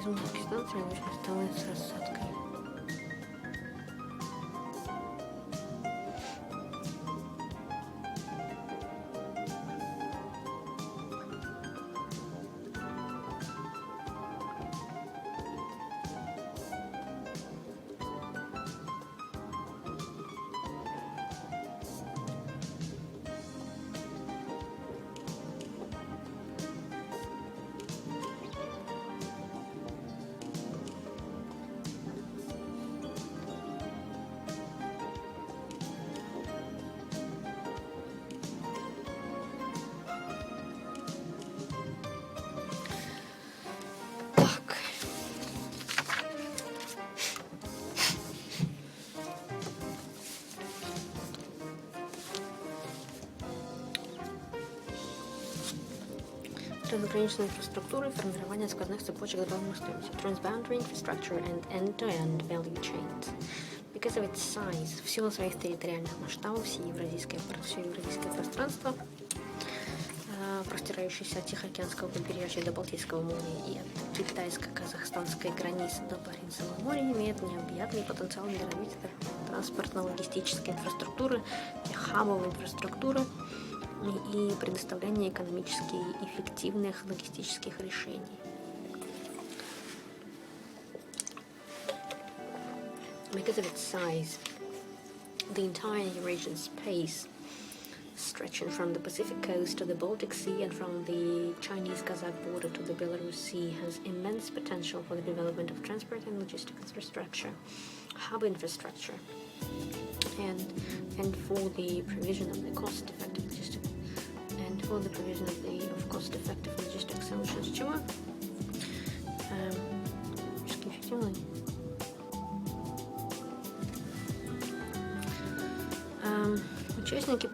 Железные станции обычно столы с рассадкой. Трансграничная инфраструктура и формирование сквозных цепочек добавленной стоимости. Transboundary infrastructure and end-to-end value chains. Because of its size, в силу своих территориальных масштабов, все евразийское пространство, простирающееся от Тихоокеанского побережья до Балтийского моря и от китайско-казахстанской границы до Баренцевого моря, имеет необъятный потенциал для развития транспортно-логистической инфраструктуры, хабовой инфраструктуры и предоставления экономически эффективных логистических решений. Because of its size, the entire Eurasian space, stretching from the Pacific coast to the Baltic Sea and from the Chinese-Kazakh border to the Belarus Sea, has immense potential for the development of transport and logistic infrastructure, hub infrastructure, and for the provision of the cost-effective logistic solutions. Чего? Эффективно. Участники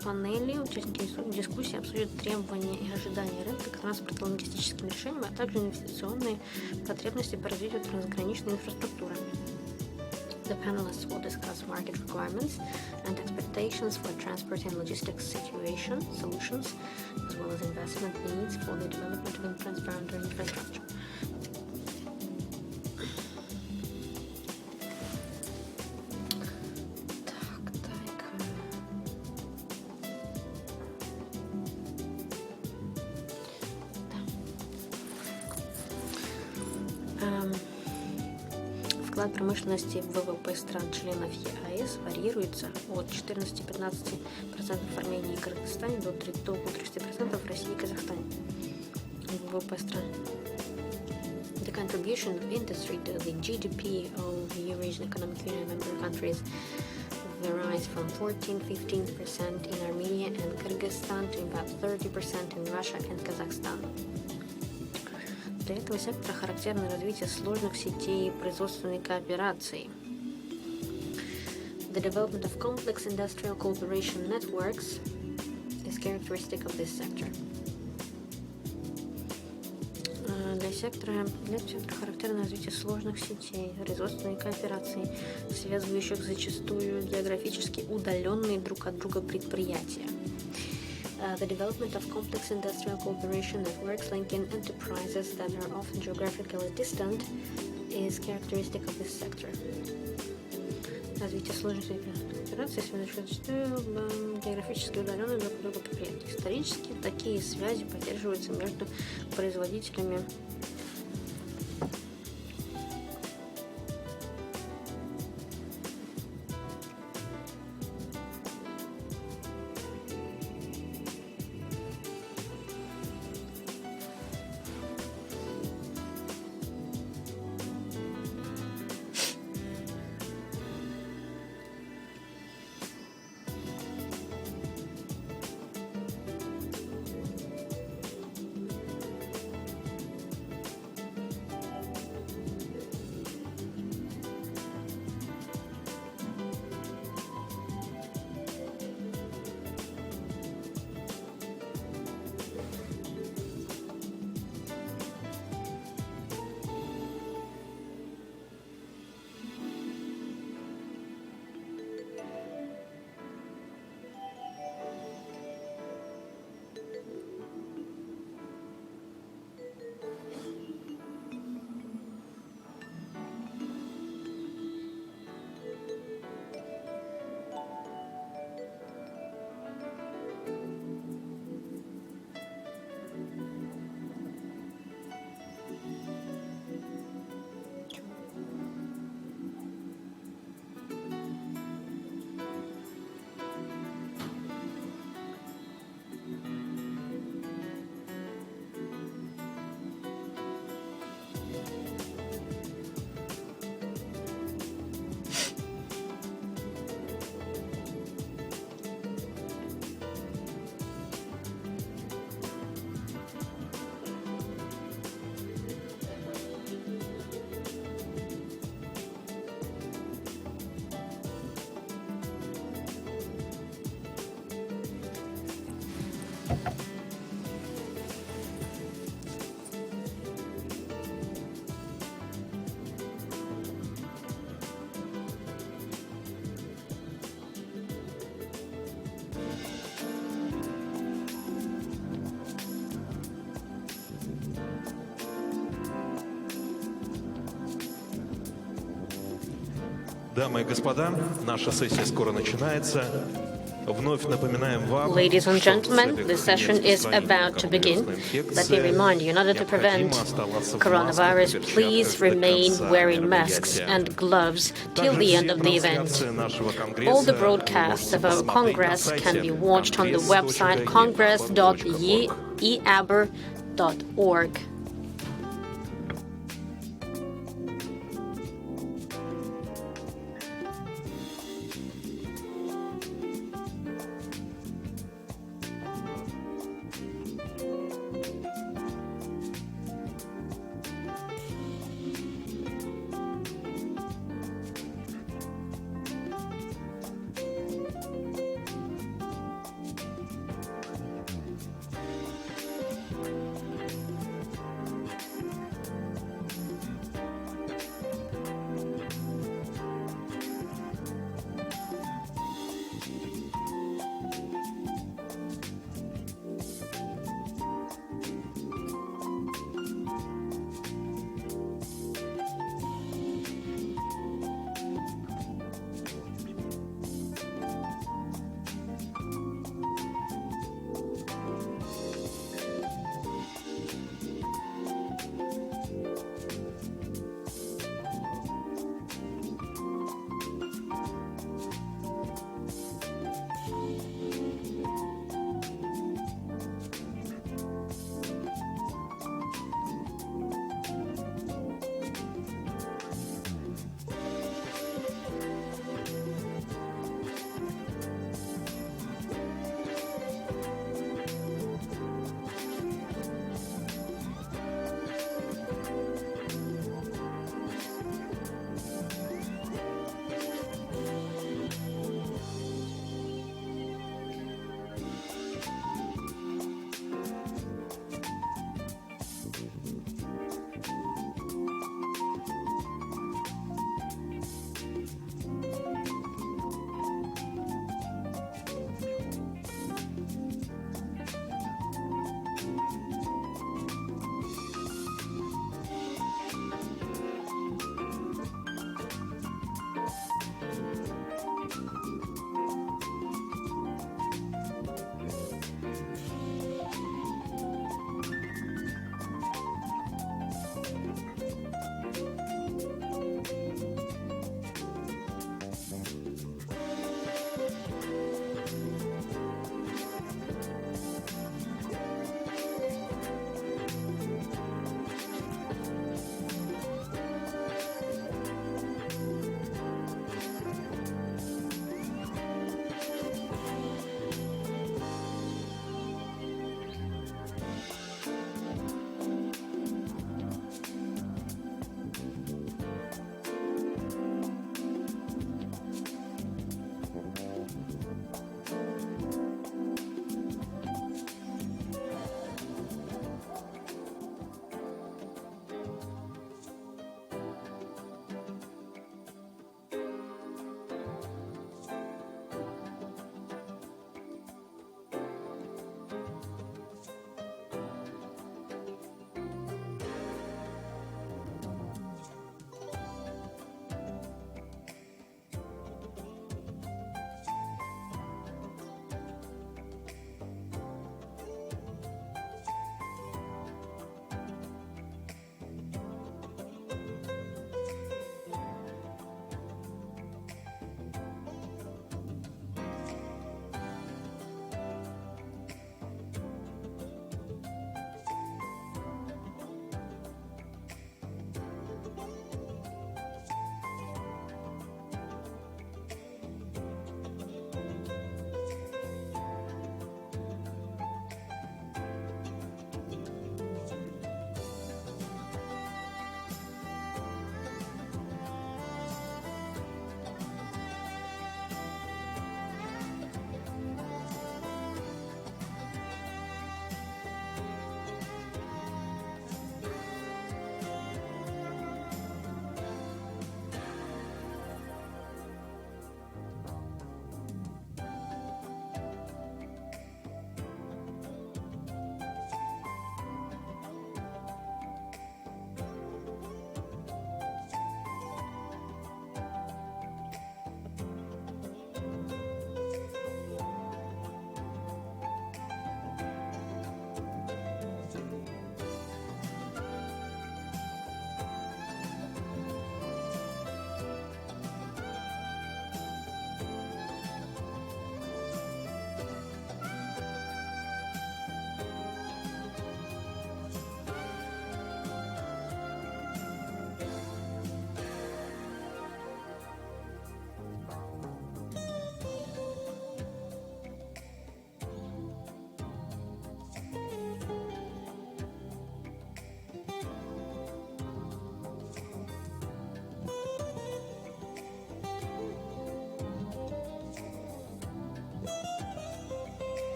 дискуссии обсудят требования и ожидания рынка к транспортно-логистическим решениям, а также инвестиционные потребности по развитию трансграничной инфраструктуры. The panelists will discuss market requirements and expectations for transport and logistics solutions, as well as investment needs for the development of transboundary infrastructure. Вклад промышленности в ВВП стран-членов ЕАЭС варьируется от 14-15% в Армении и Кыргызстане до 30% в России и Казахстане. ВВП стран. The contribution of industry to the GDP of the Eurasian Economic Union member countries varies from 14-15% in Armenia and Kyrgyzstan to about 30% in Russia and Kazakhstan. Для этого сектора характерно развитие сложных сетей производственной кооперации. The development of complex industrial cooperation networks is characteristic of this sector. Для сектора характерно развитие сложных сетей производственной кооперации, связывающих зачастую географически удаленные друг от друга предприятия. The development of complex industrial cooperation networks linking enterprises that are often geographically distant is characteristic of this sector. Развитие сложных коопераций, связывающих географически удаленные друг от друга предприятия. Исторически такие связи поддерживаются между производителями Дамы и господа, наша сессия скоро начинается. Вновь напоминаем вам, Ladies and gentlemen, this session is about to begin. Let me remind you, in order to prevent coronavirus, please remain wearing masks and gloves till the end of the event. All the broadcasts of our Congress can be watched on the website congress.eaber.org.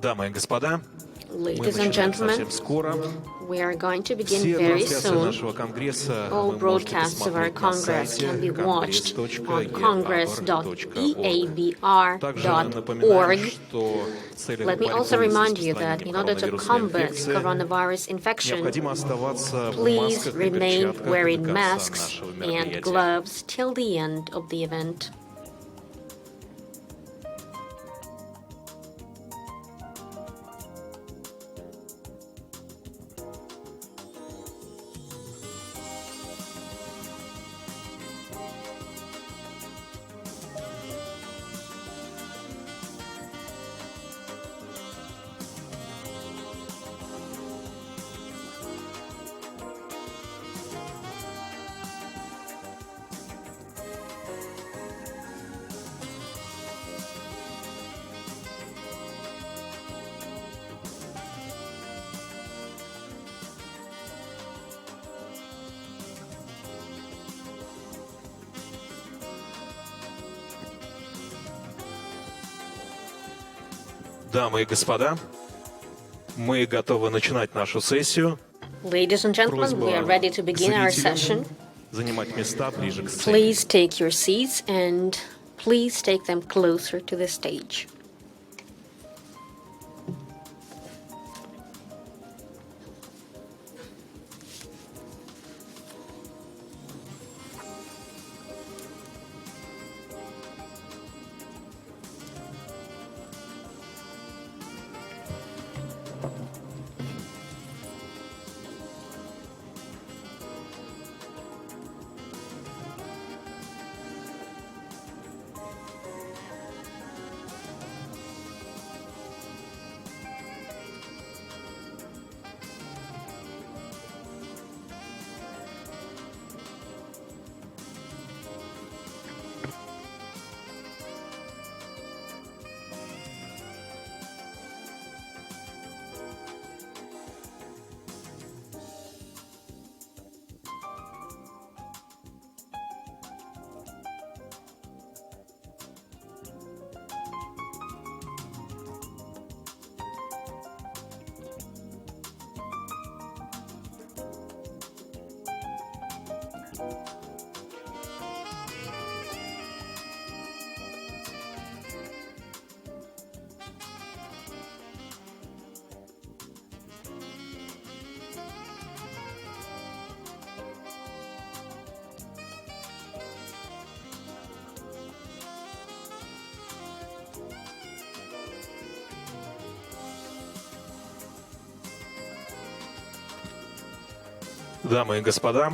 Дамы и господа, мы Ladies and начинаем gentlemen, совсем скоро. we are going to begin Все very трансляции soon. нашего конгресса All вы можете broadcasts of our посмотреть на Congress сайте can be watched on congress.eabr.org. Также напоминаем, congress.eabr.org. что в целях Let me борьбы also с remind you that распространением in order to коронавирусной combat инфекции coronavirus infection, необходимо оставаться в please масках и remain перчатках wearing до конца masks нашего and мероприятия. gloves till the end of the event. Дамы и господа, мы готовы начинать нашу сессию. Ladies and gentlemen, we are ready to begin our session. Занимать места ближе к сцене. Please take your seats and please take them closer to the stage. Дамы и господа,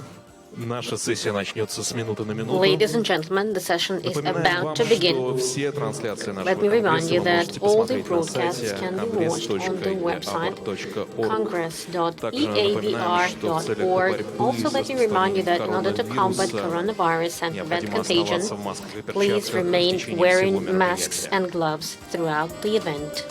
наша сессия начнется с минуты на минуту. Ladies and gentlemen, the session is Напоминаем about вам, to begin. что все трансляции нашего Let me remind конгресса you вы that можете all the посмотреть на broadcasts сайте can be watched on the website congress.eabr.org. Также напоминаем, что в целях congress.eabr.org. борьбы Also, с let me remind you that in order to combat распространением coronavirus and prevent необходимо contagion, оставаться в масках и please перчатках в remain течение wearing всего masks мероприятия. and gloves throughout the event.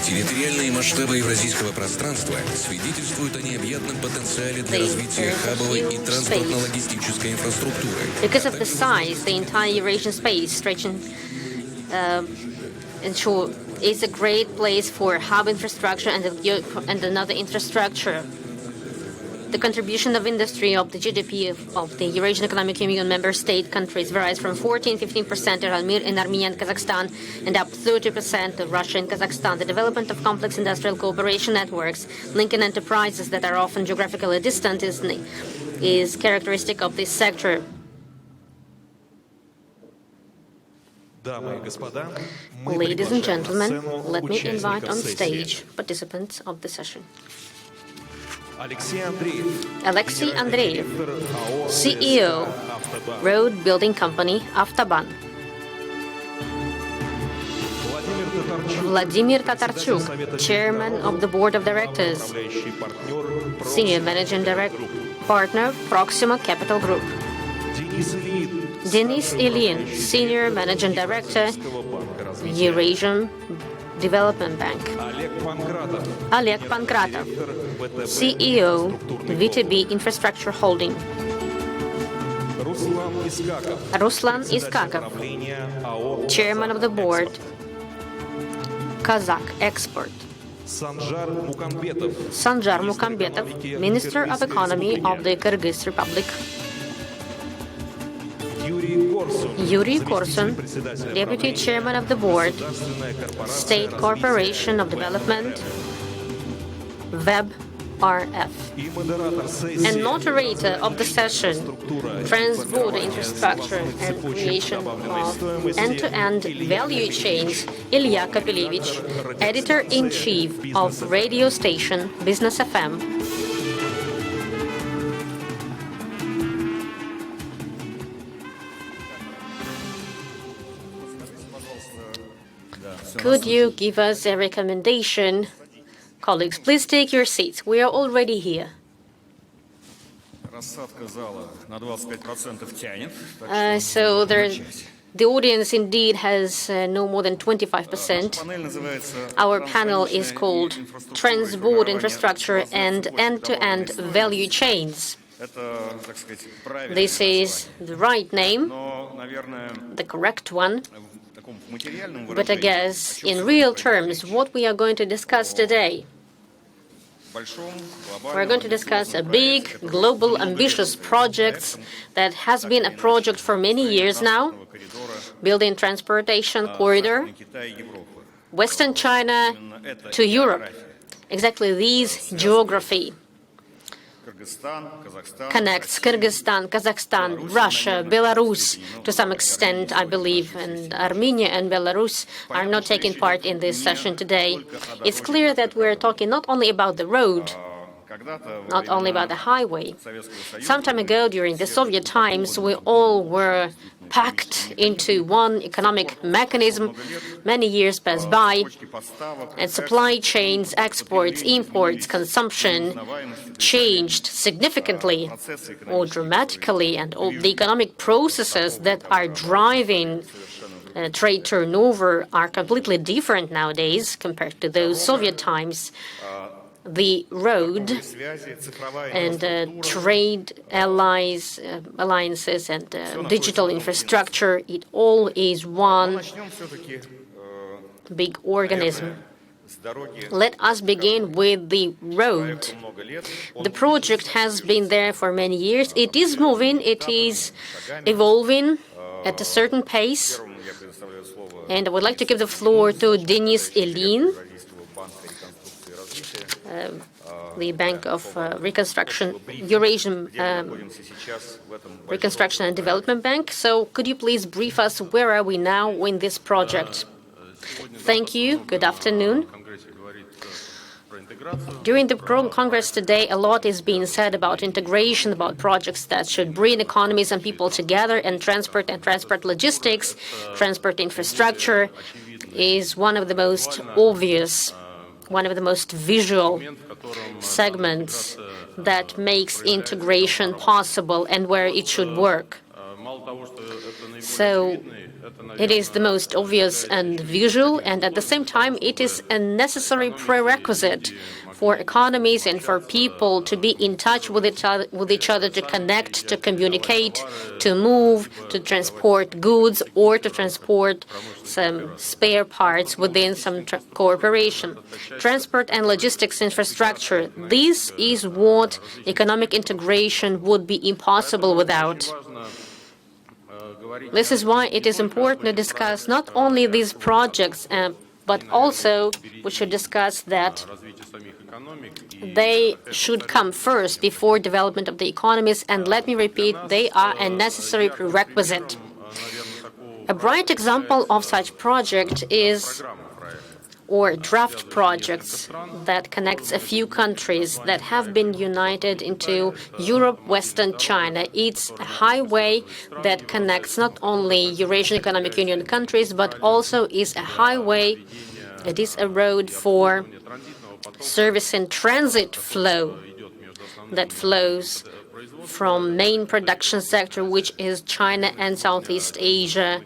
Территориальные масштабы евразийского пространства свидетельствуют о необъятном потенциале для развития хабовой и транспортно-логистической инфраструктуры. Because of the size, the entire Eurasian space stretching ensure is a great place for hub infrastructure and another infrastructure. The contribution of industry of the GDP of the Eurasian Economic Union member state countries varies from 14-15% in Armenia and Kazakhstan and up 30% of Russia and Kazakhstan. The development of complex industrial cooperation networks linking enterprises that are often geographically distant is characteristic of this sector. Ladies and gentlemen, let me invite on stage participants of the session. Alexey Andreev, CEO, Road Building Company, Avtoban. Vladimir Tatarchuk, Chairman of the Board of Directors, Senior Managing Partner, Proxima Capital Group. Denis Ilyin, Senior Managing Director, Eurasian Development Bank. Oleg Pankratov, CEO, VTB Infrastructure Holding. Ruslan Iskakov, Chairman of the Board, Kazakh Export. Sanjar Mukambetov, Minister of Economy of the Kyrgyz Republic. Yuri Korsun, Deputy Chairman of the Board, State Corporation of Development, WebRF. And moderator of the session, Transborder Infrastructure and Creation of End-to-End Value Chains, Ilya Kapelevich, Editor-in-Chief of radio station Business FM. Could you give us a recommendation? Colleagues, please take your seats. We are already here. So the audience indeed has no more than 25%. Our panel is called Transborder Infrastructure and End-to-End Value Chains. This is the right name, the correct one. But I guess, in real terms, what we are going to discuss today, we're going to discuss a big, global, ambitious project that has been a project for many years now, building transportation corridor, Western China to Europe. Exactly this geography connects Kyrgyzstan, Kazakhstan, Russia, Belarus to some extent, I believe, and Armenia and Belarus are not taking part in this session today. It's clear that we're talking not only about the road, not only about the highway. Some time ago, during the Soviet times, we all were packed into one economic mechanism. Many years passed by, and supply chains, exports, imports, consumption changed significantly or dramatically, and all the economic processes that are driving trade turnover are completely different nowadays compared to those Soviet times. The road and trade alliances and digital infrastructure, it all is one big organism. Let us begin with the road. The project has been there for many years. It is moving, it is evolving at a certain pace. And I would like to give the floor to Denis Ilyin, the Bank of Reconstruction, Eurasian Reconstruction and Development Bank. So could you please brief us, where are we now in this project? Thank you. Good afternoon. During the Congress today, a lot is being said about integration, about projects that should bring economies and people together, and transport logistics, transport infrastructure is one of the most obvious, one of the most visual segments that makes integration possible and where it should work. So it is the most obvious and visual, and at the same time it is a necessary prerequisite for economies and for people to be in touch with each other, to connect, to communicate, to move, to transport goods, or to transport some spare parts within some cooperation. Transport and logistics infrastructure, this is what economic integration would be impossible without. This is why it is important to discuss not only these projects, but also we should discuss that they should come first before development of the economies, and let me repeat, they are a necessary prerequisite. A bright example of such project is or draft projects that connects a few countries that have been united into Europe, Western China. It's a highway that connects not only Eurasian Economic Union countries, but also is a highway It is a road for service and transit flow that flows from main production sector, which is China and Southeast Asia,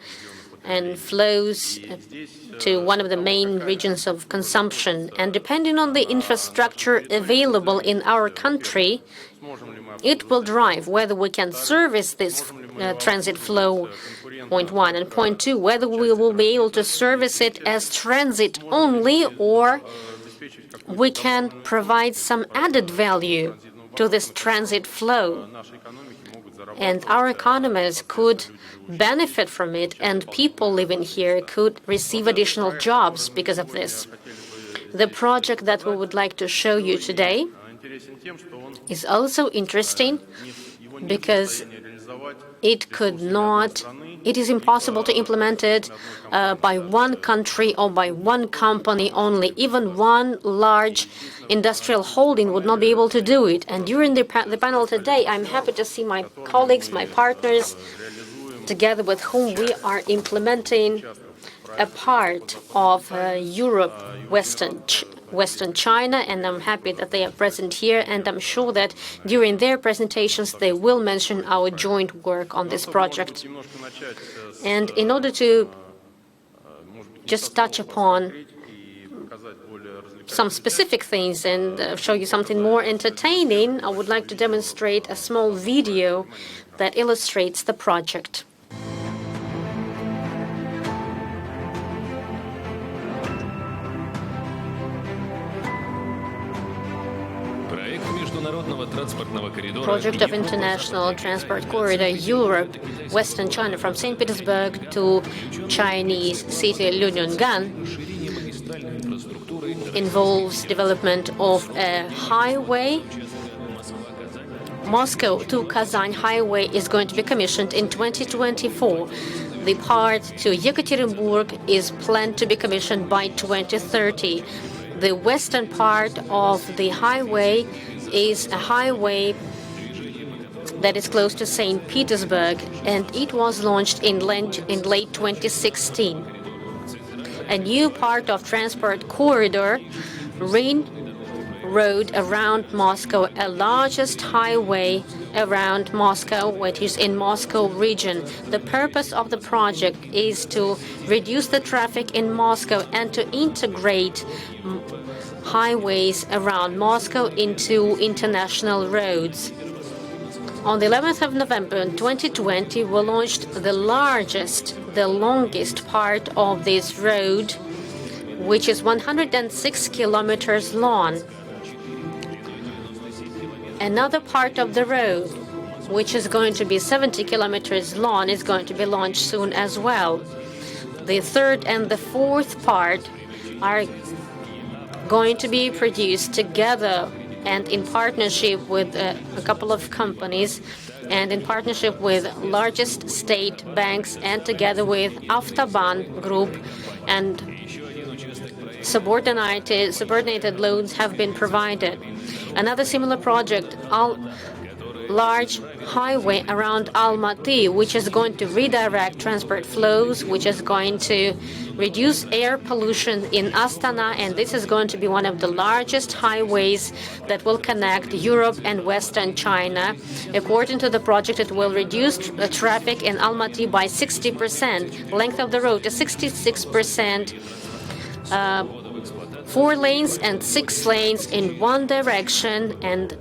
and flows to one of the main regions of consumption. And depending on the infrastructure available in our country, it will drive whether we can service this transit flow, point one, and point two, whether we will be able to service it as transit only, or we can provide some added value to this transit flow. And our economies could benefit from it, and people living here could receive additional jobs because of this. The project that we would like to show you today is also interesting because it is impossible to implement it by one country or by one company only. Even one large industrial holding would not be able to do it. And during the panel today, I'm happy to see my colleagues, my partners, together with whom we are implementing a part of Europe, Western China, and I'm happy that they are present here, and I'm sure that during their presentations they will mention our joint work on this project. And in order to just touch upon some specific things and show you something more entertaining, I would like to demonstrate a small video that illustrates the project. Project of International Transport Corridor Europe, Western China, from St. Petersburg to Chinese city Lunyungan, involves development of a highway. Moscow to Kazan highway is going to be commissioned in 2024. The part to Yekaterinburg is planned to be commissioned by 2030. The western part of the highway is a highway that is close to St. Petersburg, and it was launched in late 2016. A new part of transport corridor, Ring Road around Moscow, a largest highway around Moscow, which is in Moscow region. The purpose of the project is to reduce the traffic in Moscow and to integrate highways around Moscow into international roads. On the 11th of November 2020, we launched the longest part of this road, which is 106 kilometers long. Another part of the road, which is going to be 70 kilometers long, is going to be launched soon as well. The third and the fourth part are going to be produced together and in partnership with a couple of companies and in partnership with largest state banks and together with Avtoban Group, and subordinated loans have been provided. Another similar project, large highway around Almaty, which is going to redirect transport flows, which is going to reduce air pollution in Astana, and this is going to be one of the largest highways that will connect Europe and Western China. According to the project, it will reduce traffic in Almaty by 60%, length of the road is 66%, 4 lanes and 6 lanes in one direction, and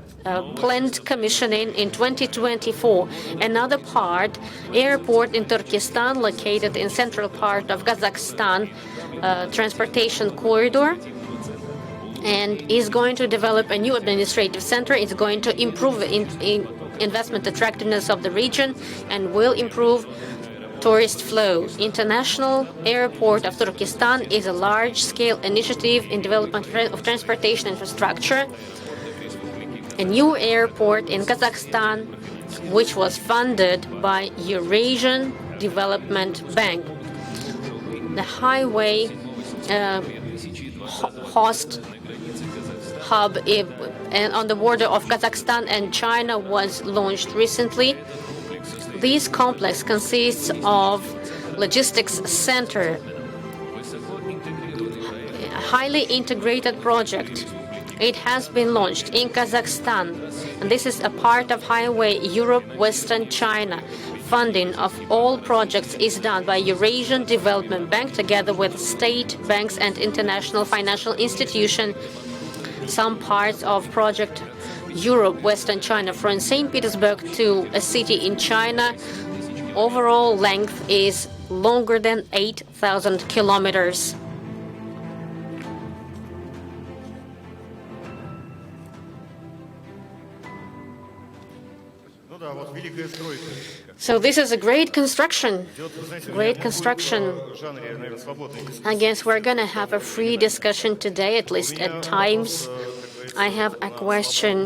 planned commissioning in 2024. Another part, airport in Turkestan, located in central part of Kazakhstan, transportation corridor, and is going to develop a new administrative center. It's going to improve investment attractiveness of the region and will improve tourist flow. International Airport of Turkestan is a large-scale initiative in development of transportation infrastructure. A new airport in Kazakhstan, which was funded by Eurasian Development Bank. The highway host hub on the border of Kazakhstan and China was launched recently. This complex consists of logistics center highly integrated project. It has been launched in Kazakhstan, and this is a part of Highway Europe-Western China. Funding of all projects is done by Eurasian Development Bank together with state banks and international financial institutions. Some parts of project Europe-Western China from St. Petersburg to a city in China, overall length is longer than 8,000 kilometers. So this is a great construction. Great construction. I guess we're going to have a free discussion today, at least at times. I have a question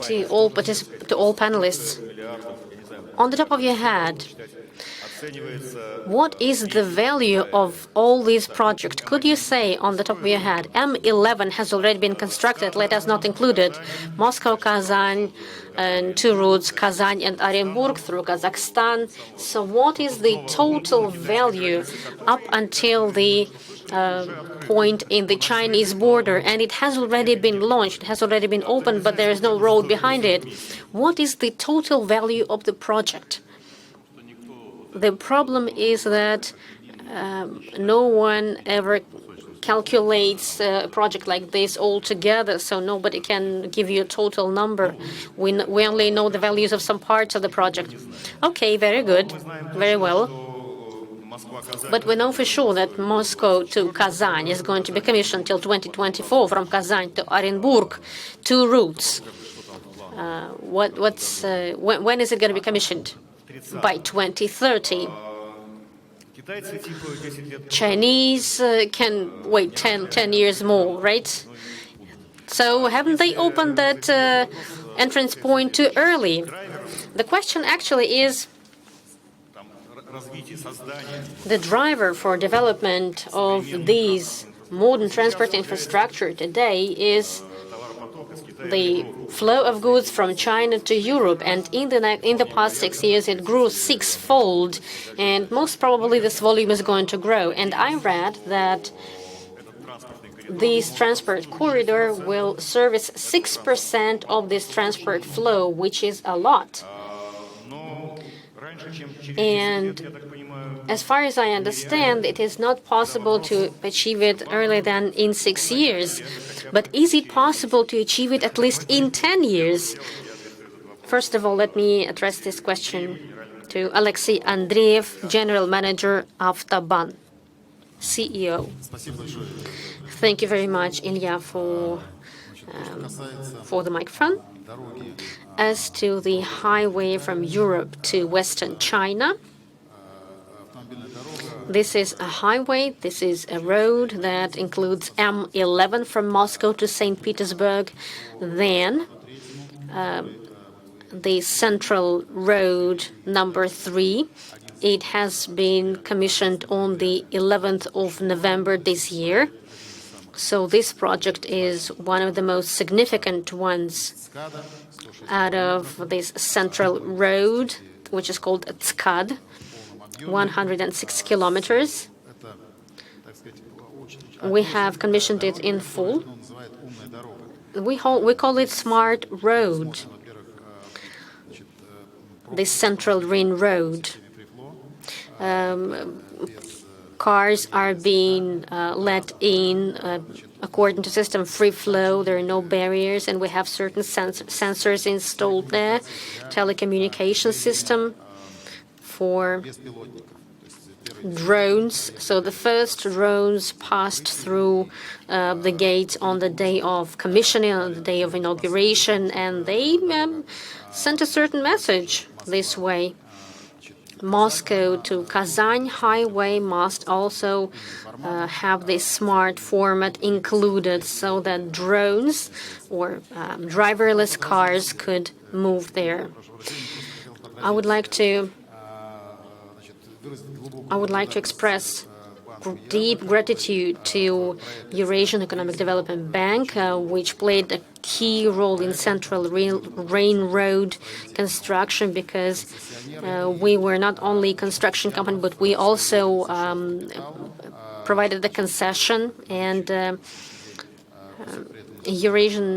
to all panelists. On the top of your head, what is the value of all these projects? Could you say on the top of your head, M11 has already been constructed, let us not include it, Moscow, Kazan, and two routes, Kazan and Orenburg through Kazakhstan. So what is the total value up until the point in the Chinese border? And it has already been launched, it has already been opened, but there is no road behind it. What is the total value of the project? The problem is that no one ever calculates a project like this all together, so nobody can give you a total number. We only know the values of some parts of the project. Okay, very good, very well. But we know for sure that Moscow to Kazan is going to be commissioned till 2024, from Kazan to Orenburg, two routes. When is it going to be commissioned? By 2030. Chinese can wait 10 years more, right? So haven't they opened that entrance point too early? The question actually is, the driver for development of these modern transport infrastructure today is the flow of goods from China to Europe, and in the past 6 years it grew sixfold, and most probably this volume is going to grow. And I read that this transport corridor will service 6% of this transport flow, which is a lot. And as far as I understand, it is not possible to achieve it earlier than in 6 years. But is it possible to achieve it at least in 10 years? First of all, let me address this question to Alexey Andreev, General Manager, Avtoban, CEO. Thank you very much, Ilya, for the microphone. As to the highway from Europe to Western China, this is a highway, this is a road that includes M11 from Moscow to St. Petersburg, then the Central Road number 3. It has been commissioned on the 11th of November this year. So this project is one of the most significant ones out of this Central Road, which is called TSCAD. 106 kilometers. We have commissioned it in full. We call it Smart Road, the Central Ring Road. Cars are being let in according to system free flow. There are no barriers, and we have certain sensors installed there. Telecommunication system for drones. So the first drones passed through the gates on the day of commissioning, on the day of inauguration, and they sent a certain message this way. Moscow to Kazan highway must also have this smart format included so that drones or driverless cars could move there. I would like to express deep gratitude to Eurasian Economic Development Bank, which played a key role in Central Ring Road construction, because we were not only a construction company, but we also provided the concession, and Eurasian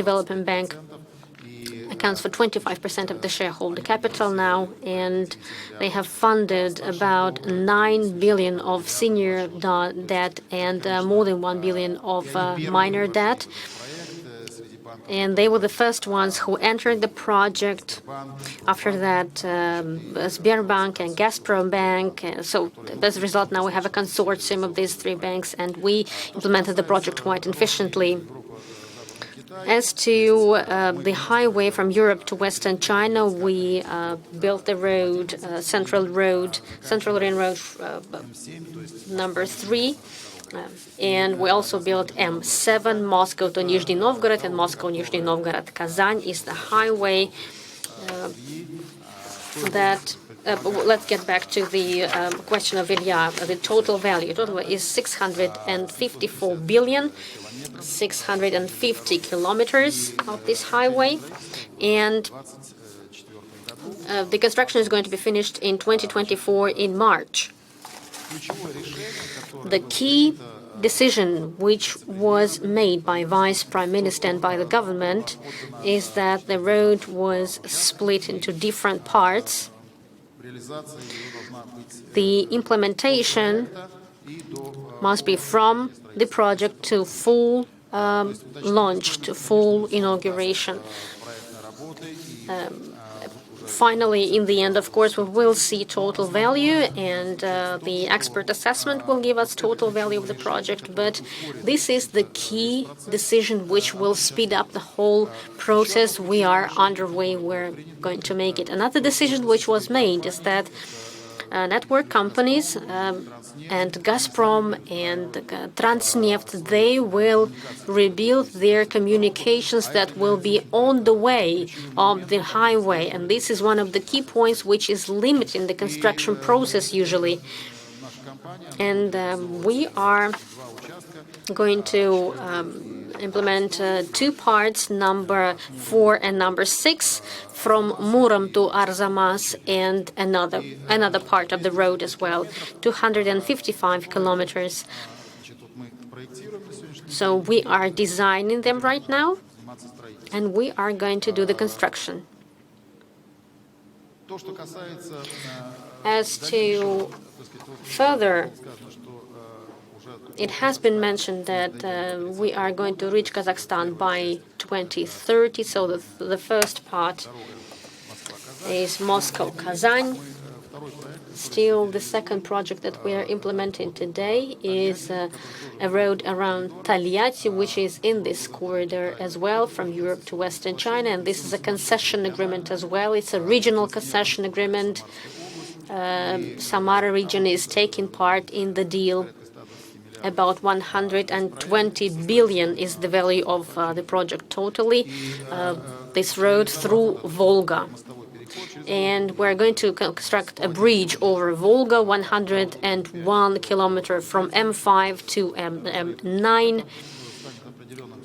Development Bank accounts for 25% of the shareholder capital now, and they have funded about 9 billion of senior debt and more than 1 billion of minor debt. And they were the first ones who entered the project. After that, Sberbank and Gazprom Bank. So as a result, now we have a consortium of these three banks, and we implemented the project quite efficiently. As to the highway from Europe to Western China, we built the road, Central Ring Road number 3. And we also built M7, Moscow to Nizhny Novgorod, and Moscow-Nizhny Novgorod-Kazan is the highway that... let's get back to the question of Ilya. The total value is 654 billion, 650 kilometers of this highway, and the construction is going to be finished in 2024 in March. The key decision which was made by Vice Prime Minister and by the government is that the road was split into different parts. The implementation must be from the project to full launch, to full inauguration. Finally, in the end, of course, we will see total value, and the expert assessment will give us total value of the project. But this is the key decision which will speed up the whole process. We are underway. We're going to make it. Another decision which was made is that network companies and Gazprom and Transneft, they will rebuild their communications that will be on the way of the highway. And this is one of the key points which is limiting the construction process usually. And we are going to implement two parts, number 4 and number 6, from Murom to Arzamas, and another part of the road as well, 255 kilometers. So we are designing them right now, and we are going to do the construction. As to further, it has been mentioned that we are going to reach Kazakhstan by 2030. So the first part is Moscow-Kazan. Still, the second project that we are implementing today is a road around Taliati, which is in this corridor as well, from Europe to Western China. And this is a concession agreement as well. It's a regional concession agreement. Samara region is taking part in the deal. About 120 billion is the value of the project totally, this road through Volga. And we're going to construct a bridge over Volga, 101 kilometers from M5 to M9.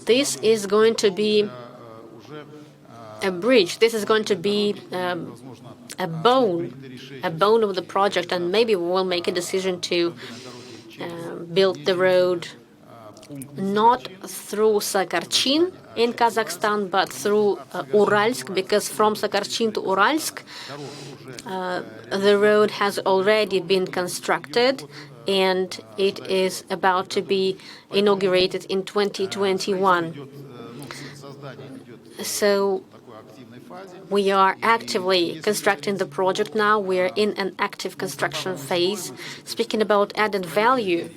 This is going to be a bridge. This is going to be a bone of the project, and maybe we will make a decision to build the road not through Sakharchin in Kazakhstan, but through Uralsk, because from Sakharchin to Uralsk, the road has already been constructed, and it is about to be inaugurated in 2021. So we are actively constructing the project now. We are in an active construction phase. Speaking about added value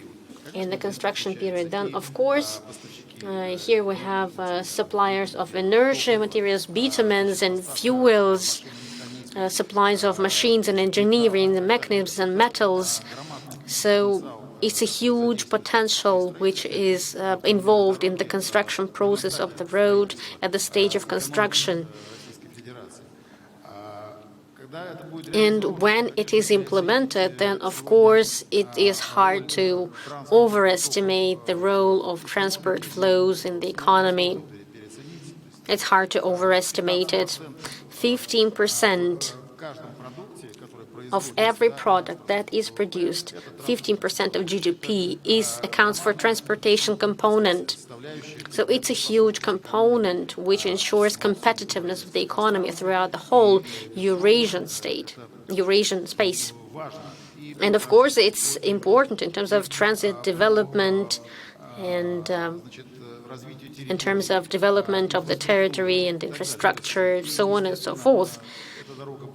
in the construction period, then, of course, here we have suppliers of inertia materials, bitumens and fuels, supplies of machines and engineering, the mechanisms and metals. So it's a huge potential which is involved in the construction process of the road at the stage of construction. And when it is implemented, then, of course, it is hard to overestimate the role of transport flows in the economy. It's hard to overestimate it. 15% of every product that is produced, 15% of GDP accounts for transportation component. So it's a huge component which ensures competitiveness of the economy throughout the whole Eurasian space. And of course, it's important in terms of transit development and in terms of development of the territory and infrastructure, so on and so forth.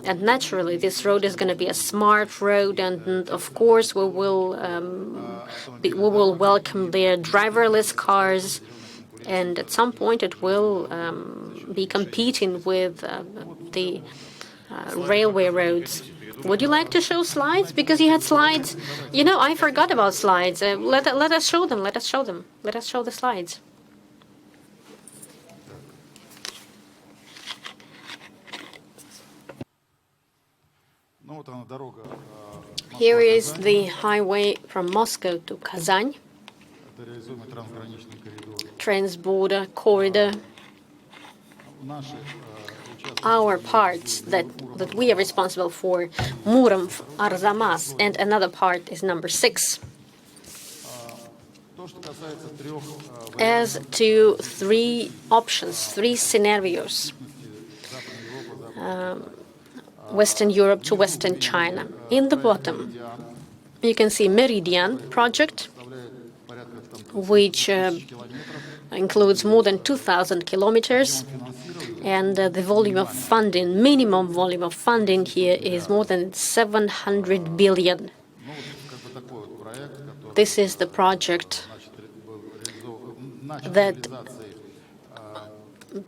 And naturally, this road is going to be a smart road, and of course, we will welcome their driverless cars, and at some point, it will be competing with the railway roads. Would you like to show slides? Because you had slides. You know, I forgot about slides. Let us show them. Let us show them. Let us show the slides. Here is the highway from Moscow to Kazan, transborder corridor. Our parts that we are responsible for, Muromsk, Arzamas, and another part is number 6. As to 3 options, 3 scenarios, Western Europe to Western China. In the bottom, you can see Meridian project, which includes more than 2,000 kilometers. And the volume of funding, minimum volume of funding here is more than 700 billion. This is the project that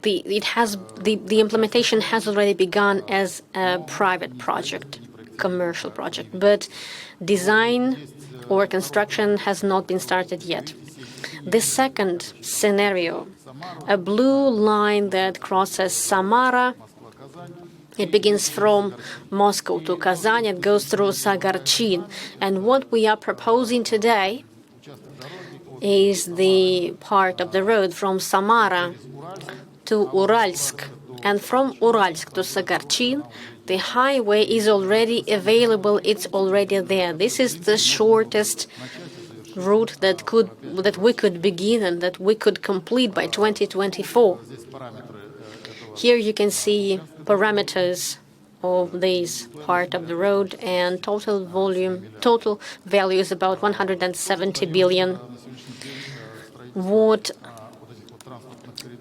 the implementation has already begun as a private project, commercial project, but design or construction has not been started yet. The second scenario, a blue line that crosses Samara. It begins from Moscow to Kazan. It goes through Sagarchin. And what we are proposing today is the part of the road from Samara to Uralsk. And from Uralsk to Sagarchin, the highway is already available. It's already there. This is the shortest route that we could begin and that we could complete by 2024. Here you can see parameters of this part of the road, and total value is about 170 billion. What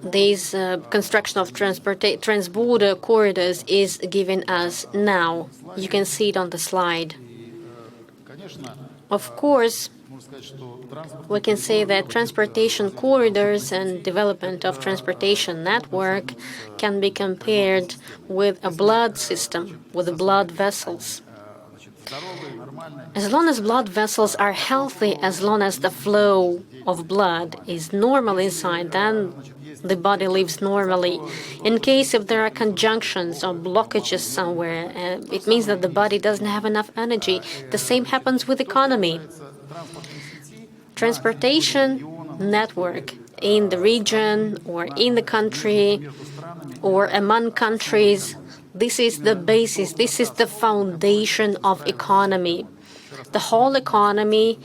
this construction of transborder corridors is giving us now, you can see it on the slide. Of course, we can say that transportation corridors and development of transportation network can be compared with a blood system, with the blood vessels. As long as blood vessels are healthy, as long as the flow of blood is normal inside, then the body lives normally. In case if there are conjunctions or blockages somewhere, it means that the body doesn't have enough energy. The same happens with economy. Transportation network in the region or in the country or among countries, this is the basis, this is the foundation of economy. The whole economy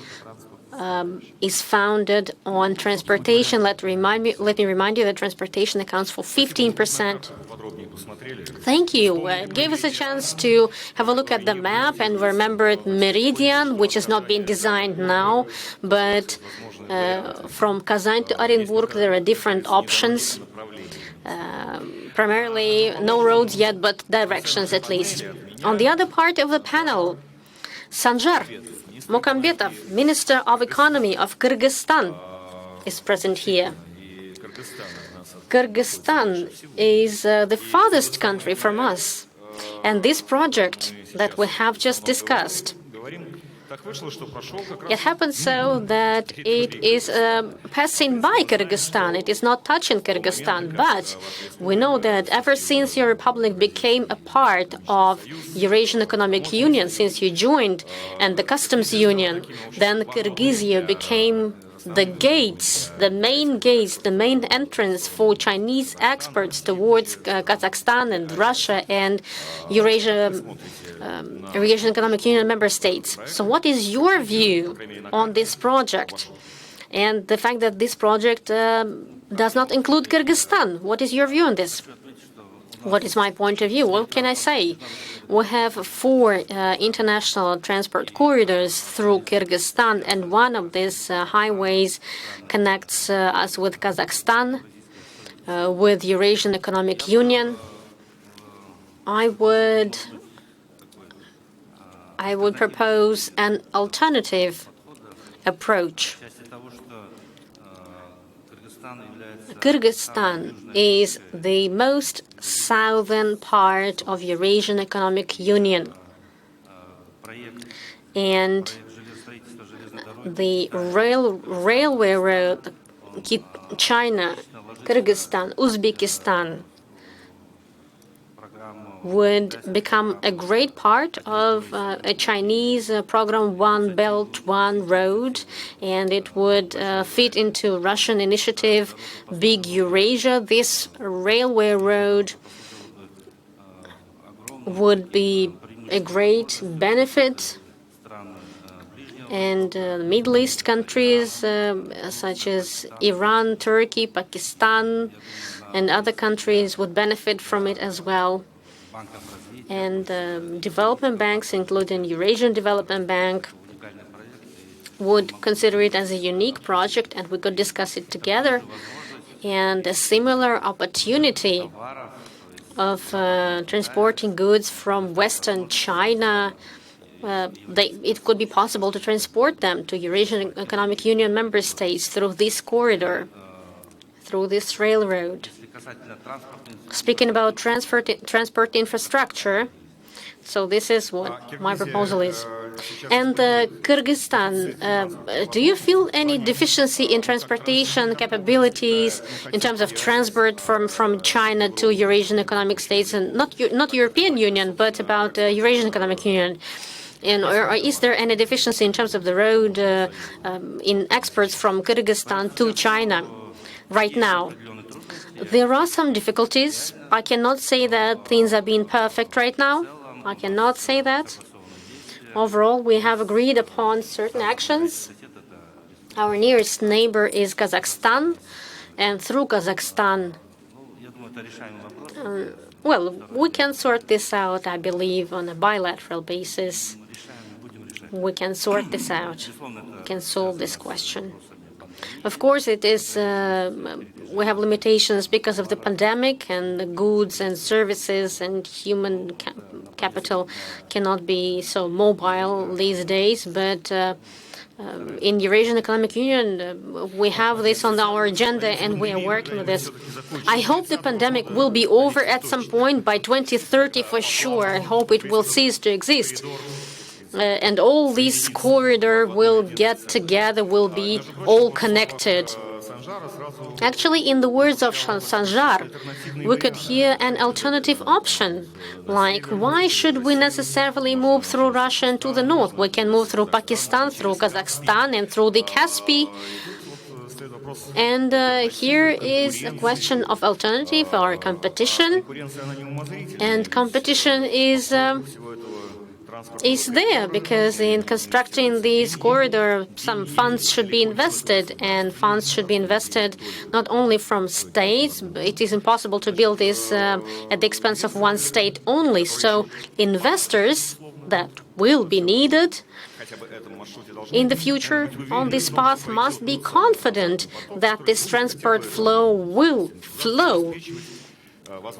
is founded on transportation. Let me remind you that transportation accounts for 15%. Thank you. It gave us a chance to have a look at the map and remember Meridian, which is not being designed now, but from Kazan to Orenburg there are different options. Primarily no roads yet, but directions at least. On the other part of the panel, Sanjar Mukambetov, Minister of Economy of Kyrgyzstan, is present here. Kyrgyzstan is the farthest country from us. And this project that we have just discussed, it happens so that it is passing by Kyrgyzstan. It is not touching Kyrgyzstan, but we know that ever since your republic became a part of Eurasian Economic Union, since you joined, and the Customs Union, then Kyrgyzia became the gates, the main entrance for Chinese exports towards Kazakhstan and Russia and Eurasian Economic Union member states. So what is your view on this project? And the fact that this project does not include Kyrgyzstan. What is your view on this? What is my point of view? What can I say? We have 4 international transport corridors through Kyrgyzstan, and one of these highways connects us with Kazakhstan, with Eurasian Economic Union. I would propose an alternative approach. Kyrgyzstan is the most southern part of Eurasian Economic Union, and the railway road China, Kyrgyzstan, Uzbekistan would become a great part of a Chinese program, One Belt, One Road, and it would fit into Russian initiative, Big Eurasia. This railway road would be a great benefit, and Middle East countries such as Iran, Turkey, Pakistan, and other countries would benefit from it as well. And development banks, including Eurasian Development Bank, would consider it as a unique project, and we could discuss it together. And a similar opportunity of transporting goods from Western China, it could be possible to transport them to Eurasian Economic Union member states through this corridor, through this railroad. Speaking about transport infrastructure, so this is what my proposal is. And Kyrgyzstan, do you feel any deficiency in transportation capabilities in terms of transport from China to Eurasian economic states, and not European Union, but about Eurasian Economic Union? And or is there any deficiency in terms of the road in exports from Kyrgyzstan to China right now? There are some difficulties. I cannot say that things are being perfect right now. I cannot say that. Overall, we have agreed upon certain actions. Our nearest neighbor is Kazakhstan, and through Kazakhstan, well, we can sort this out, I believe, on a bilateral basis. We can sort this out. We can solve this question. Of course, it is. We have limitations because of the pandemic, and the goods and services and human capital cannot be so mobile these days. But in Eurasian Economic Union, we have this on our agenda, and we are working with this. I hope the pandemic will be over at some point by 2030 for sure. I hope it will cease to exist. And all these corridors will get together, will be all connected. Actually, in the words of Sanjar, we could hear an alternative option, like why should we necessarily move through Russia and to the north? We can move through Pakistan, through Kazakhstan, and through the Caspian. And here is a question of alternative or competition. And competition is there because in constructing these corridors, some funds should be invested, and funds should be invested not only from states. It is impossible to build this at the expense of one state only. So investors that will be needed in the future on this path must be confident that this transport flow will flow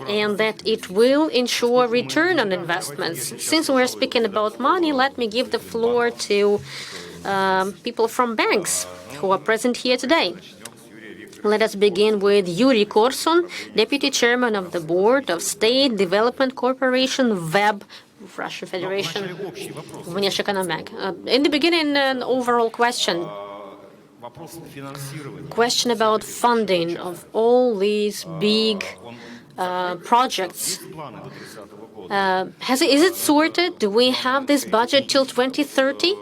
and that it will ensure return on investments. Since we're speaking about money, let me give the floor to people from banks who are present here today. Let us begin with Yuri Korsun, Deputy Chairman of the Board of State Development Corporation, WEB, Russian Federation, Внешэкономбанк. In the beginning, an overall question about funding of all these big projects. Is it sorted? Do we have this budget till 2030?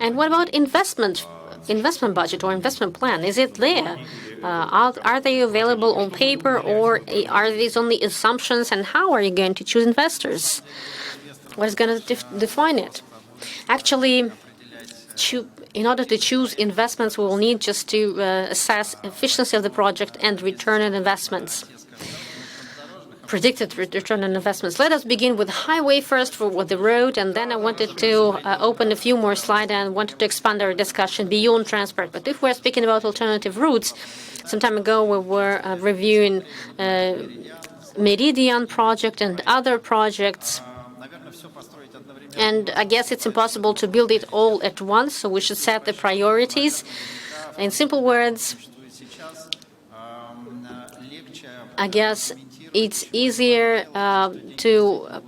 And what about investment investment budget or investment plan? Is it there? Are they available on paper, or are these only assumptions? And how are you going to choose investors? What is going to define it? Actually, in order to choose investments, we will need just to assess efficiency of the project and return on investments. Predicted return on investments. Let us begin with highway first, with the road, and then I wanted to open a few more slides and wanted to expand our discussion beyond transport. But if we're speaking about alternative routes, some time ago we were reviewing Meridian project and other projects. And I guess it's impossible to build it all at once, so we should set the priorities. In simple words, I guess it's easier to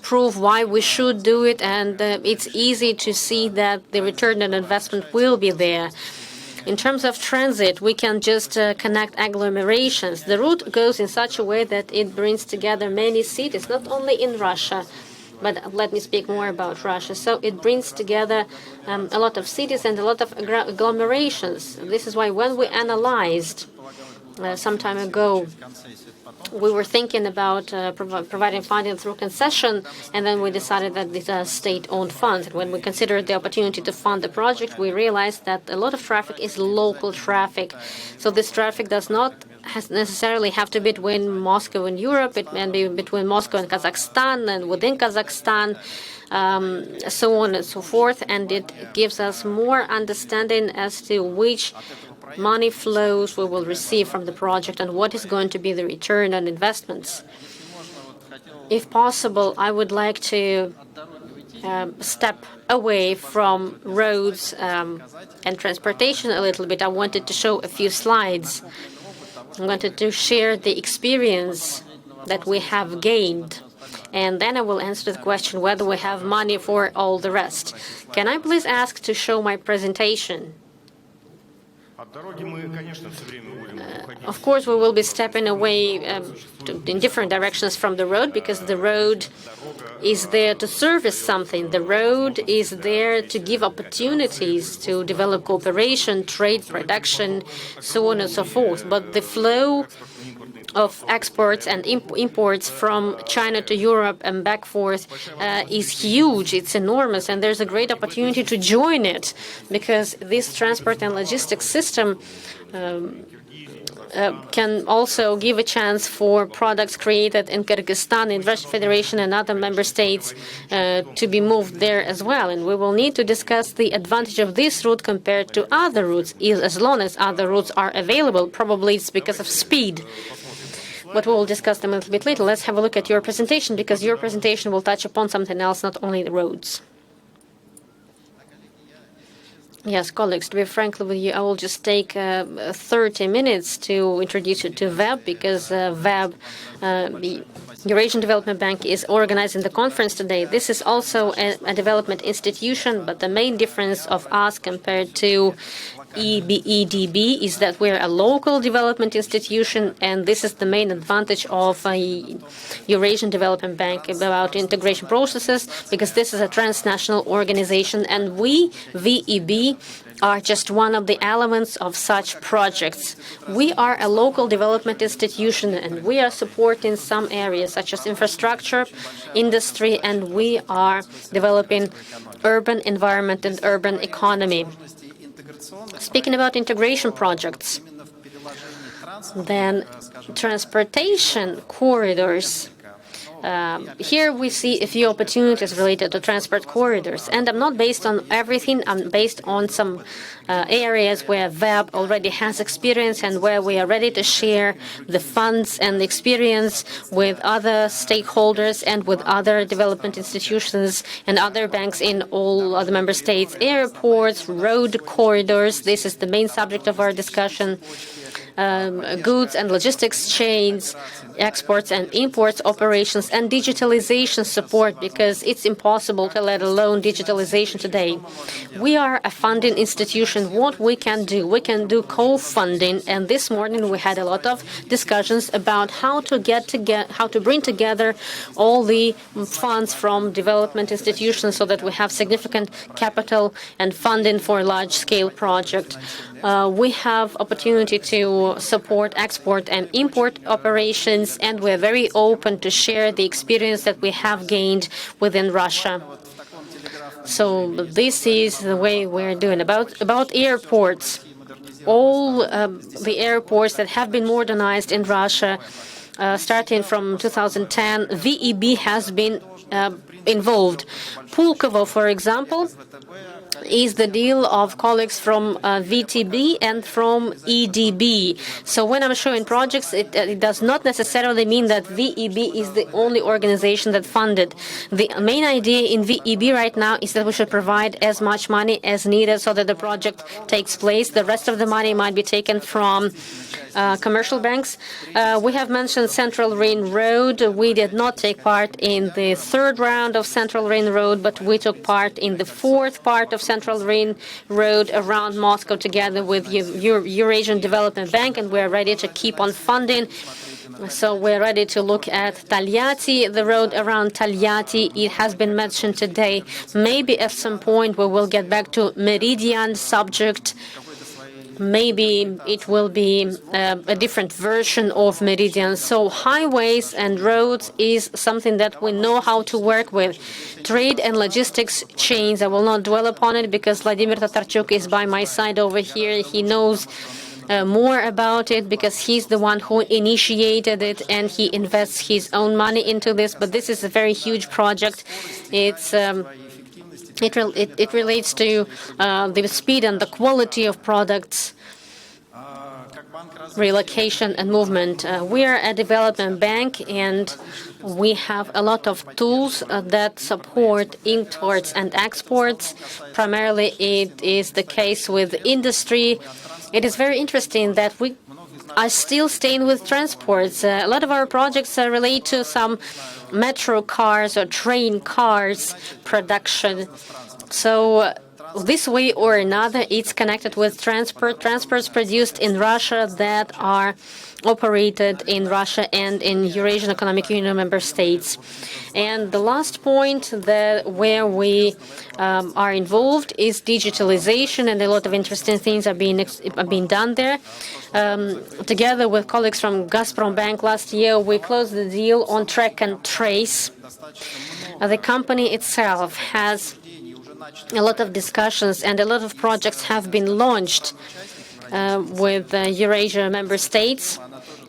prove why we should do it, and it's easy to see that the return on investment will be there. In terms of transit, we can just connect agglomerations. The route goes in such a way that it brings together many cities, not only in Russia, but let me speak more about Russia. So it brings together a lot of cities and a lot of agglomerations. This is why when we analyzed some time ago, we were thinking about providing funding through concession, and then we decided that these are state-owned funds. And when we considered the opportunity to fund the project, we realized that a lot of traffic is local traffic. So this traffic does not necessarily have to be between Moscow and Europe. It may be between Moscow and Kazakhstan and within Kazakhstan, so on and so forth. And it gives us more understanding as to which money flows we will receive from the project and what is going to be the return on investments. If possible, I would like to step away from roads and transportation a little bit. I wanted to show a few slides. I wanted to share the experience that we have gained. And then I will answer the question whether we have money for all the rest. Can I please ask to show my presentation? Of course, we will be stepping away in different directions from the road, because the road is there to service something. The road is there to give opportunities to develop cooperation, trade, production, so on and so forth. But the flow of exports and imports from China to Europe and back forth is huge. It's enormous, and there's a great opportunity to join it, because this transport and logistics system can also give a chance for products created in Kyrgyzstan, in Russian Federation and other member states to be moved there as well. And we will need to discuss the advantage of this route compared to other routes, as long as other routes are available. Probably it's because of speed. But we will discuss them a little bit later. Let's have a look at your presentation, because your presentation will touch upon something else, not only the roads. Yes, colleagues, to be frank with you, I will just take 30 minutes to introduce you to VEB, because VEB, the Eurasian Development Bank, is organizing the conference today. This is also a development institution, but the main difference of us compared to EDB is that we're a local development institution, and this is the main advantage of a Eurasian Development Bank about integration processes, because this is a transnational organization, and we, VEB, are just one of the elements of such projects. We are a local development institution, and we are supporting some areas such as infrastructure, industry, and we are developing urban environment and urban economy. Speaking about integration projects, then transportation corridors. Here we see a few opportunities related to transport corridors. And I'm not based on everything. I'm based on some areas where VEB already has experience and where we are ready to share the funds and the experience with other stakeholders and with other development institutions and other banks in all other member states. Airports, road corridors, this is the main subject of our discussion. goods and logistics chains, exports and imports operations, and digitalization support, because it's impossible to let alone digitalization today. We are a funding institution. What we can do co-funding, and this morning we had a lot of discussions about how to bring together all the funds from development institutions so that we have significant capital and funding for large-scale projects. We have opportunity to support export and import operations, and we're very open to share the experience that we have gained within Russia. So this is the way we're doing. About airports, all the airports that have been modernized in Russia, starting from 2010, VEB has been involved. Pulkovo, for example, is the deal of colleagues from VTB and from EDB. So when I'm showing projects, it does not necessarily mean that VEB is the only organization that funded. The main idea in VEB right now is that we should provide as much money as needed so that the project takes place. The rest of the money might be taken from commercial banks. We have mentioned Central Ring Road. We did not take part in the third round of Central Ring Road, but we took part in the fourth part of Central Ring Road around Moscow together with Eurasian Development Bank, and we're ready to keep on funding. So we're ready to look at Taliati, the road around Taliati. It has been mentioned today. Maybe at some point we will get back to Meridian subject. Maybe it will be a different version of Meridian. So highways and roads is something that we know how to work with. Trade and logistics chains, I will not dwell upon it because Vladimir Tatarchuk is by my side over here. He knows more about it because he's the one who initiated it and he invests his own money into this. But this is a very huge project. It relates to the speed and the quality of products, relocation and movement. We are a development bank and we have a lot of tools that support imports and exports. Primarily it is the case with industry. It is very interesting that we are still staying with transports. A lot of our projects relate to some metro cars or train cars production. So this way or another, it's connected with transports produced in Russia that are operated in Russia and in Eurasian Economic Union member states. And the last point where we are involved is digitalization, and a lot of interesting things are being done there. Together with colleagues from Gazprom Bank last year, we closed the deal on track and trace. The company itself has a lot of discussions and a lot of projects have been launched with Eurasia member states.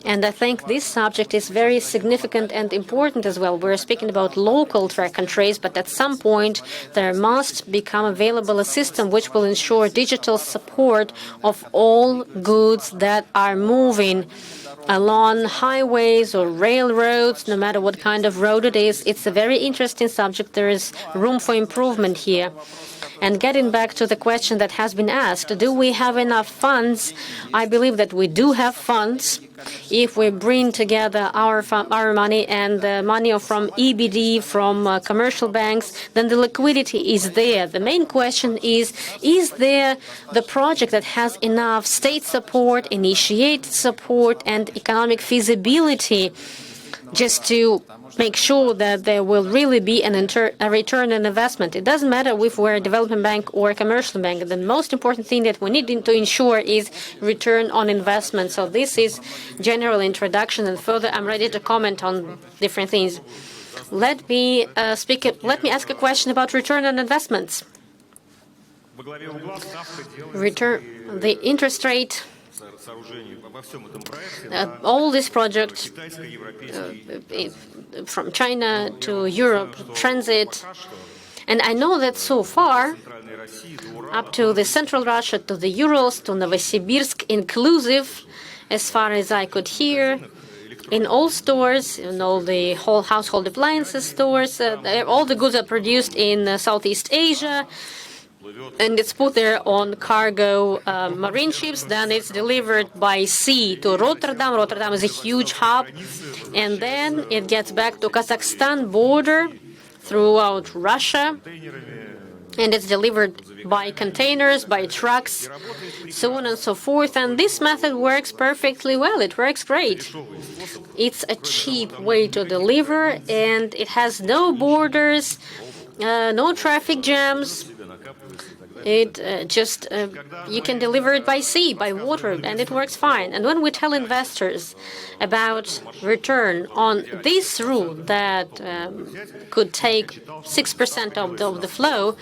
And I think this subject is very significant and important as well. We're speaking about local track and trace, but at some point there must become available a system which will ensure digital support of all goods that are moving along highways or railroads, no matter what kind of road it is. It's a very interesting subject. There is room for improvement here. And getting back to the question that has been asked, do we have enough funds? I believe that we do have funds. If we bring together our money and the money from EBD, from commercial banks, then the liquidity is there. The main question is there the project that has enough state support, initiated support, and economic feasibility just to make sure that there will really be a return on investment? It doesn't matter if we're a development bank or a commercial bank. The most important thing that we need to ensure is return on investment. So this is general introduction, and further I'm ready to comment on different things. Let me ask a question about return on investments. The interest rate. All this project from China to Europe, transit. And I know that so far, up to the Central Russia, to the Urals, to Novosibirsk, inclusive, as far as I could hear, in all stores, the whole household appliances stores, all the goods are produced in Southeast Asia. and it's put there on cargo marine ships. Then it's delivered by sea to Rotterdam. Rotterdam is a huge hub. And then it gets back to Kazakhstan border throughout Russia. And it's delivered by containers, by trucks, so on and so forth. And this method works perfectly well. It works great. It's a cheap way to deliver, and it has no borders, no traffic jams. It you can deliver it by sea, by water, and it works fine. And when we tell investors about return on this route that could take 6% of the flow,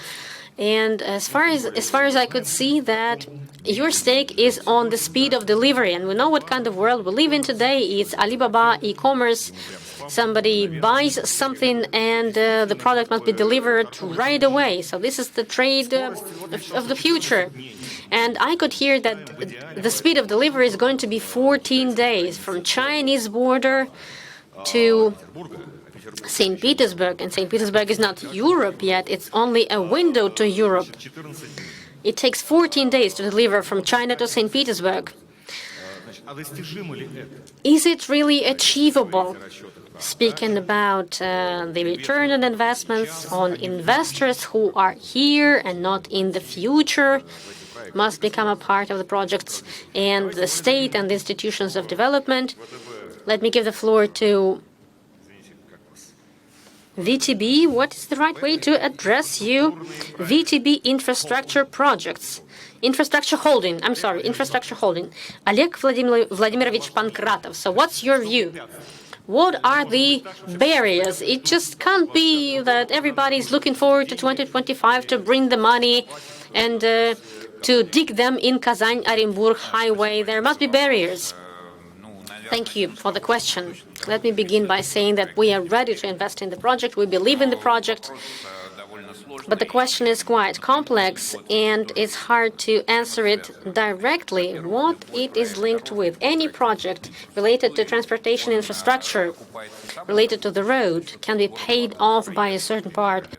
and as far as I could see, that your stake is on the speed of delivery, and we know what kind of world we live in today. It's Alibaba e-commerce. Somebody buys something and the product must be delivered right away. So this is the trade of the future. And I could hear that the speed of delivery is going to be 14 days from Chinese border to St. Petersburg. And St. Petersburg is not Europe yet. It's only a window to Europe. It takes 14 days to deliver from China to St. Petersburg. Is it really achievable? Speaking about the return on investments on investors who are here and not in the future must become a part of the projects, and the state and the institutions of development. Let me give the floor to VTB. What is the right way to address you? VTB infrastructure projects. Infrastructure holding. Infrastructure holding. Oleg Vladimirovich Pankratov. So what's your view? What are the barriers? It just can't be that everybody is looking forward to 2025 to bring the money and to dig them in Kazan-Orenburg highway. There must be barriers. Thank you for the question. Let me begin by saying that we are ready to invest in the project. We believe in the project. But the question is quite complex, and it's hard to answer it directly. What it is linked with? Any project related to transportation infrastructure, related to the road, can be paid off by a certain part,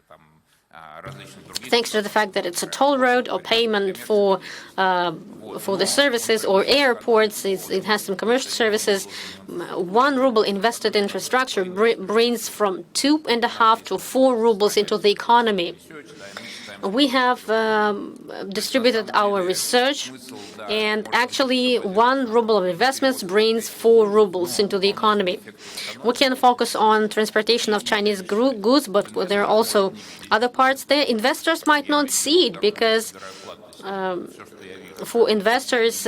thanks to the fact that it's a toll road or payment for the services, or airports. It has some commercial services. 1 ruble invested in infrastructure brings from 2.5 to 4 rubles into the economy. We have distributed our research, and actually 1 ruble of investments brings 4 rubles into the economy. We can focus on transportation of Chinese goods, but there are also other parts there. Investors might not see it because for investors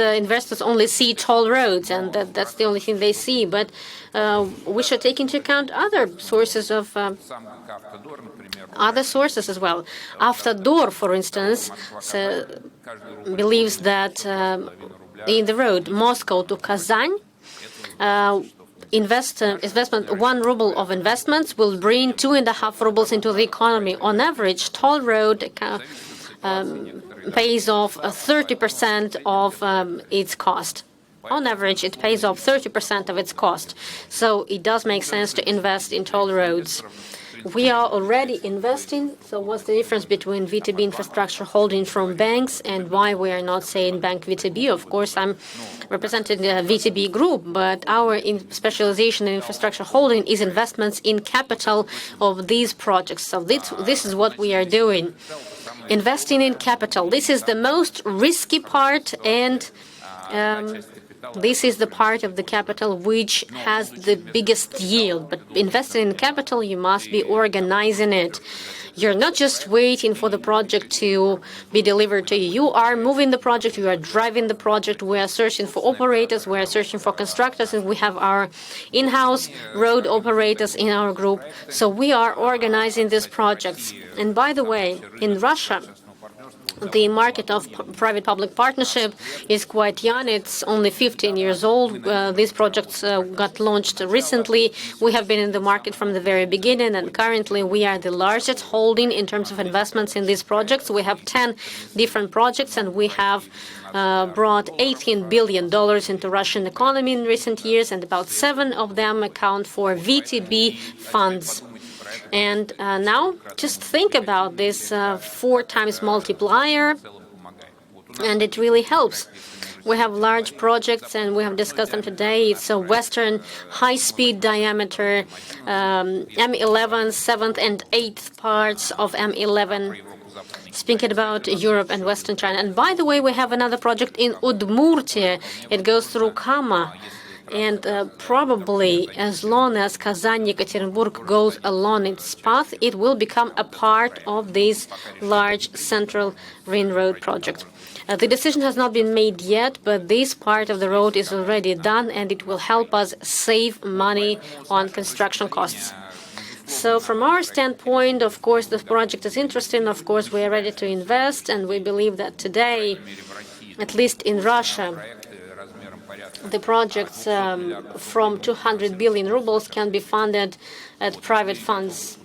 only see toll roads, and that's the only thing they see. But we should take into account other sources as well. Avtodor, for instance, believes that in the road Moscow to Kazan, investment 1 ruble of investments will bring 2.5 rubles into the economy. On average, toll road pays off 30% of its cost. On average, it pays off 30% of its cost. So it does make sense to invest in toll roads. We are already investing. So what's the difference between VTB infrastructure holding from banks and why we are not saying Bank VTB? Of course, I'm representing the VTB group, but our specialization in infrastructure holding is investments in capital of these projects. So this is what we are doing. Investing in capital. This is the most risky part, and this is the part of the capital which has the biggest yield. But investing in capital, you must be organizing it. You're not just waiting for the project to be delivered to you. You are moving the project, you are driving the project. We are searching for operators, we are searching for constructors, and we have our in-house road operators in our group. So we are organizing these projects. And by the way, in Russia, the market of private-public partnership is quite young. It's only 15 years old. These projects got launched recently. We have been in the market from the very beginning, and currently we are the largest holding in terms of investments in these projects. We have 10 different projects, and we have brought $18 billion into Russian economy in recent years, and about 7 of them account for VTB funds. And now just think about this 4 times multiplier, and it really helps. We have large projects, and we have discussed them today. It's a Western high-speed diameter, M11, 7th and 8th parts of M11, speaking about Europe and Western China. And by the way, we have another project in Udmurtia. It goes through Kama. And probably as long as Kazan-Yekaterinburg goes along its path, it will become a part of this large central ring road project. The decision has not been made yet, but this part of the road is already done, and it will help us save money on construction costs. So from our standpoint, of course, the project is interesting. Of course, we are ready to invest, and we believe that today, at least in Russia, the projects from 200 billion rubles can be funded at private funds.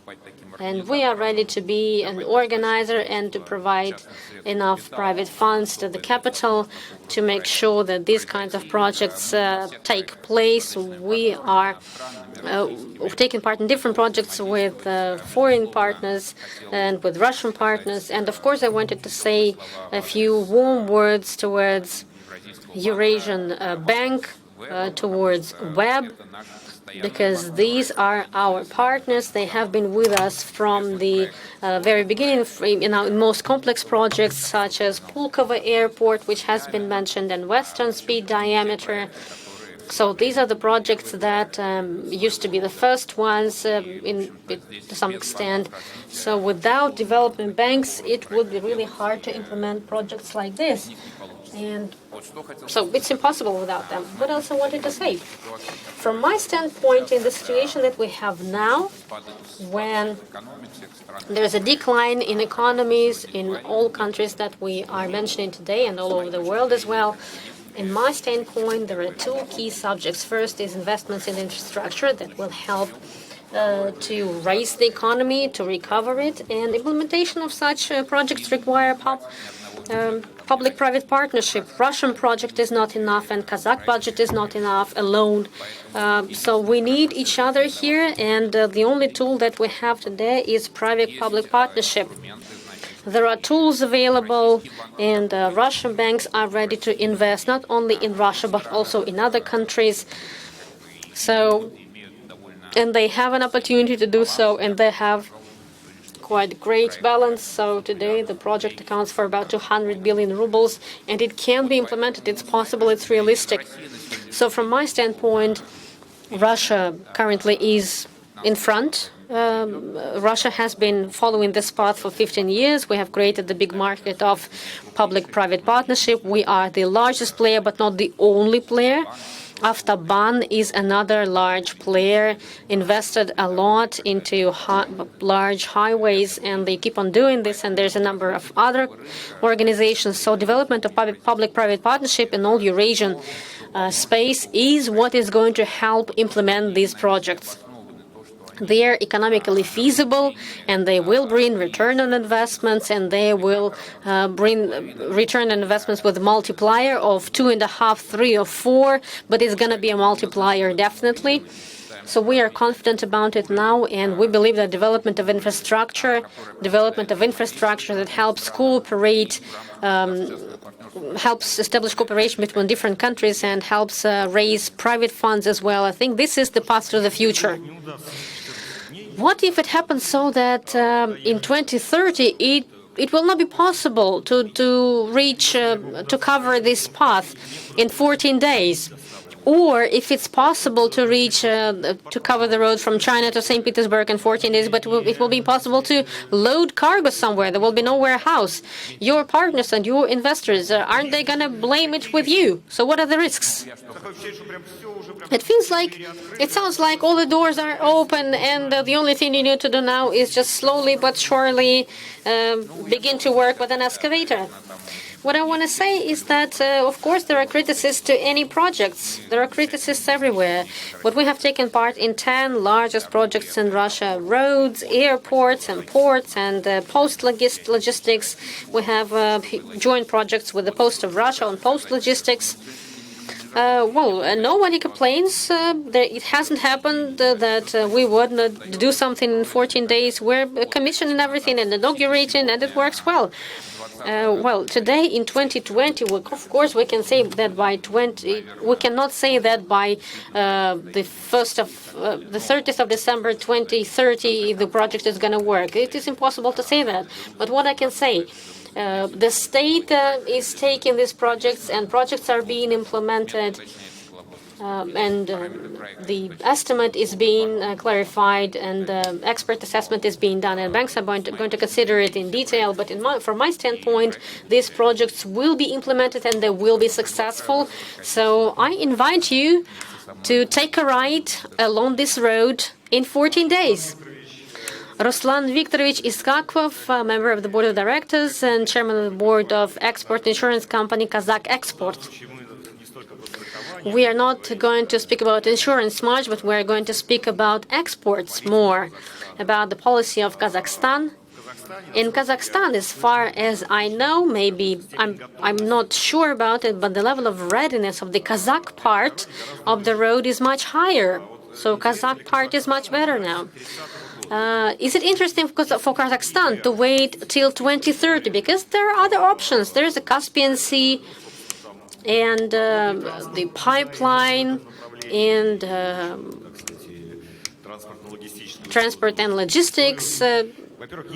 And we are ready to be an organizer and to provide enough private funds to the capital to make sure that these kinds of projects take place. We are taking part in different projects with foreign partners and with Russian partners. And of course, I wanted to say a few warm words towards Eurasian Bank, towards Web, because these are our partners. They have been with us from the very beginning in most complex projects, such as Pulkovo Airport, which has been mentioned, and Western Speed Diameter. So these are the projects that used to be the first ones to some extent. So without development banks, it would be really hard to implement projects like this. And so it's impossible without them. What else I wanted to say? From my standpoint, in the situation that we have now, when there's a decline in economies in all countries that we are mentioning today and all over the world as well, in my standpoint, there are 2 key subjects. First is investments in infrastructure that will help to raise the economy, to recover it, and implementation of such projects require public-private partnership. Russian project is not enough, and Kazakh budget is not enough alone. So we need each other here, and the only tool that we have today is private-public partnership. There are tools available, and Russian banks are ready to invest not only in Russia but also in other countries. So, and they have an opportunity to do so, and they have quite great balance. So today the project accounts for about 200 billion rubles, and it can be implemented. It's possible, it's realistic. So from my standpoint, Russia currently is in front. Russia has been following this path for 15 years. We have created the big market of public-private partnership. We are the largest player, but not the only player. Avtoban is another large player, invested a lot into large highways, and they keep on doing this, and there's a number of other organizations. So development of public-private partnership in all Eurasian space is what is going to help implement these projects. They are economically feasible, and they will bring return on investments, and they will bring return on investments with a multiplier of 2.5, 3, or 4, but it's going to be a multiplier definitely. So we are confident about it now, and we believe that development of infrastructure that helps cooperate, helps establish cooperation between different countries, and helps raise private funds as well. I think this is the path to the future. What if it happens so that in 2030 it will not be possible to reach to cover this path in 14 days? Or if it's possible to reach to cover the road from China to St. Petersburg in 14 days, but it will be possible to load cargo somewhere. There will be no warehouse. Your partners and your investors, aren't they going to blame it with you? So what are the risks? It sounds like all the doors are open, and the only thing you need to do now is just slowly but surely begin to work with an excavator. What I want to say is that, of course, there are criticisms to any projects. There are criticisms everywhere. But we have taken part in 10 largest projects in Russia: roads, airports, and ports, and post logistics. We have joint projects with the Post of Russia on post logistics. Nobody complains. It hasn't happened that we would not do something in 14 days. We're commissioning everything and inaugurating, and it works well. Today in 2020, of course, we can say that we cannot say that by the 30th of December 2030 the project is going to work. It is impossible to say that. But what I can say, the state is taking these projects, and projects are being implemented, and the estimate is being clarified, and expert assessment is being done, and banks are going to consider it in detail. But from my standpoint, these projects will be implemented and they will be successful. So I invite you to take a ride along this road in 14 days. Ruslan Viktorovich Iskakov, member of the board of directors and chairman of the board of export insurance company Kazakh Export. We are not going to speak about insurance much, but we are going to speak about exports more, about the policy of Kazakhstan. In Kazakhstan, as far as I know, maybe I'm not sure about it, but the level of readiness of the Kazakh part of the road is much higher. So Kazakh part is much better now. Is it interesting for Kazakhstan to wait till 2030? Because there are other options. There's the Caspian Sea and the pipeline and transport and logistics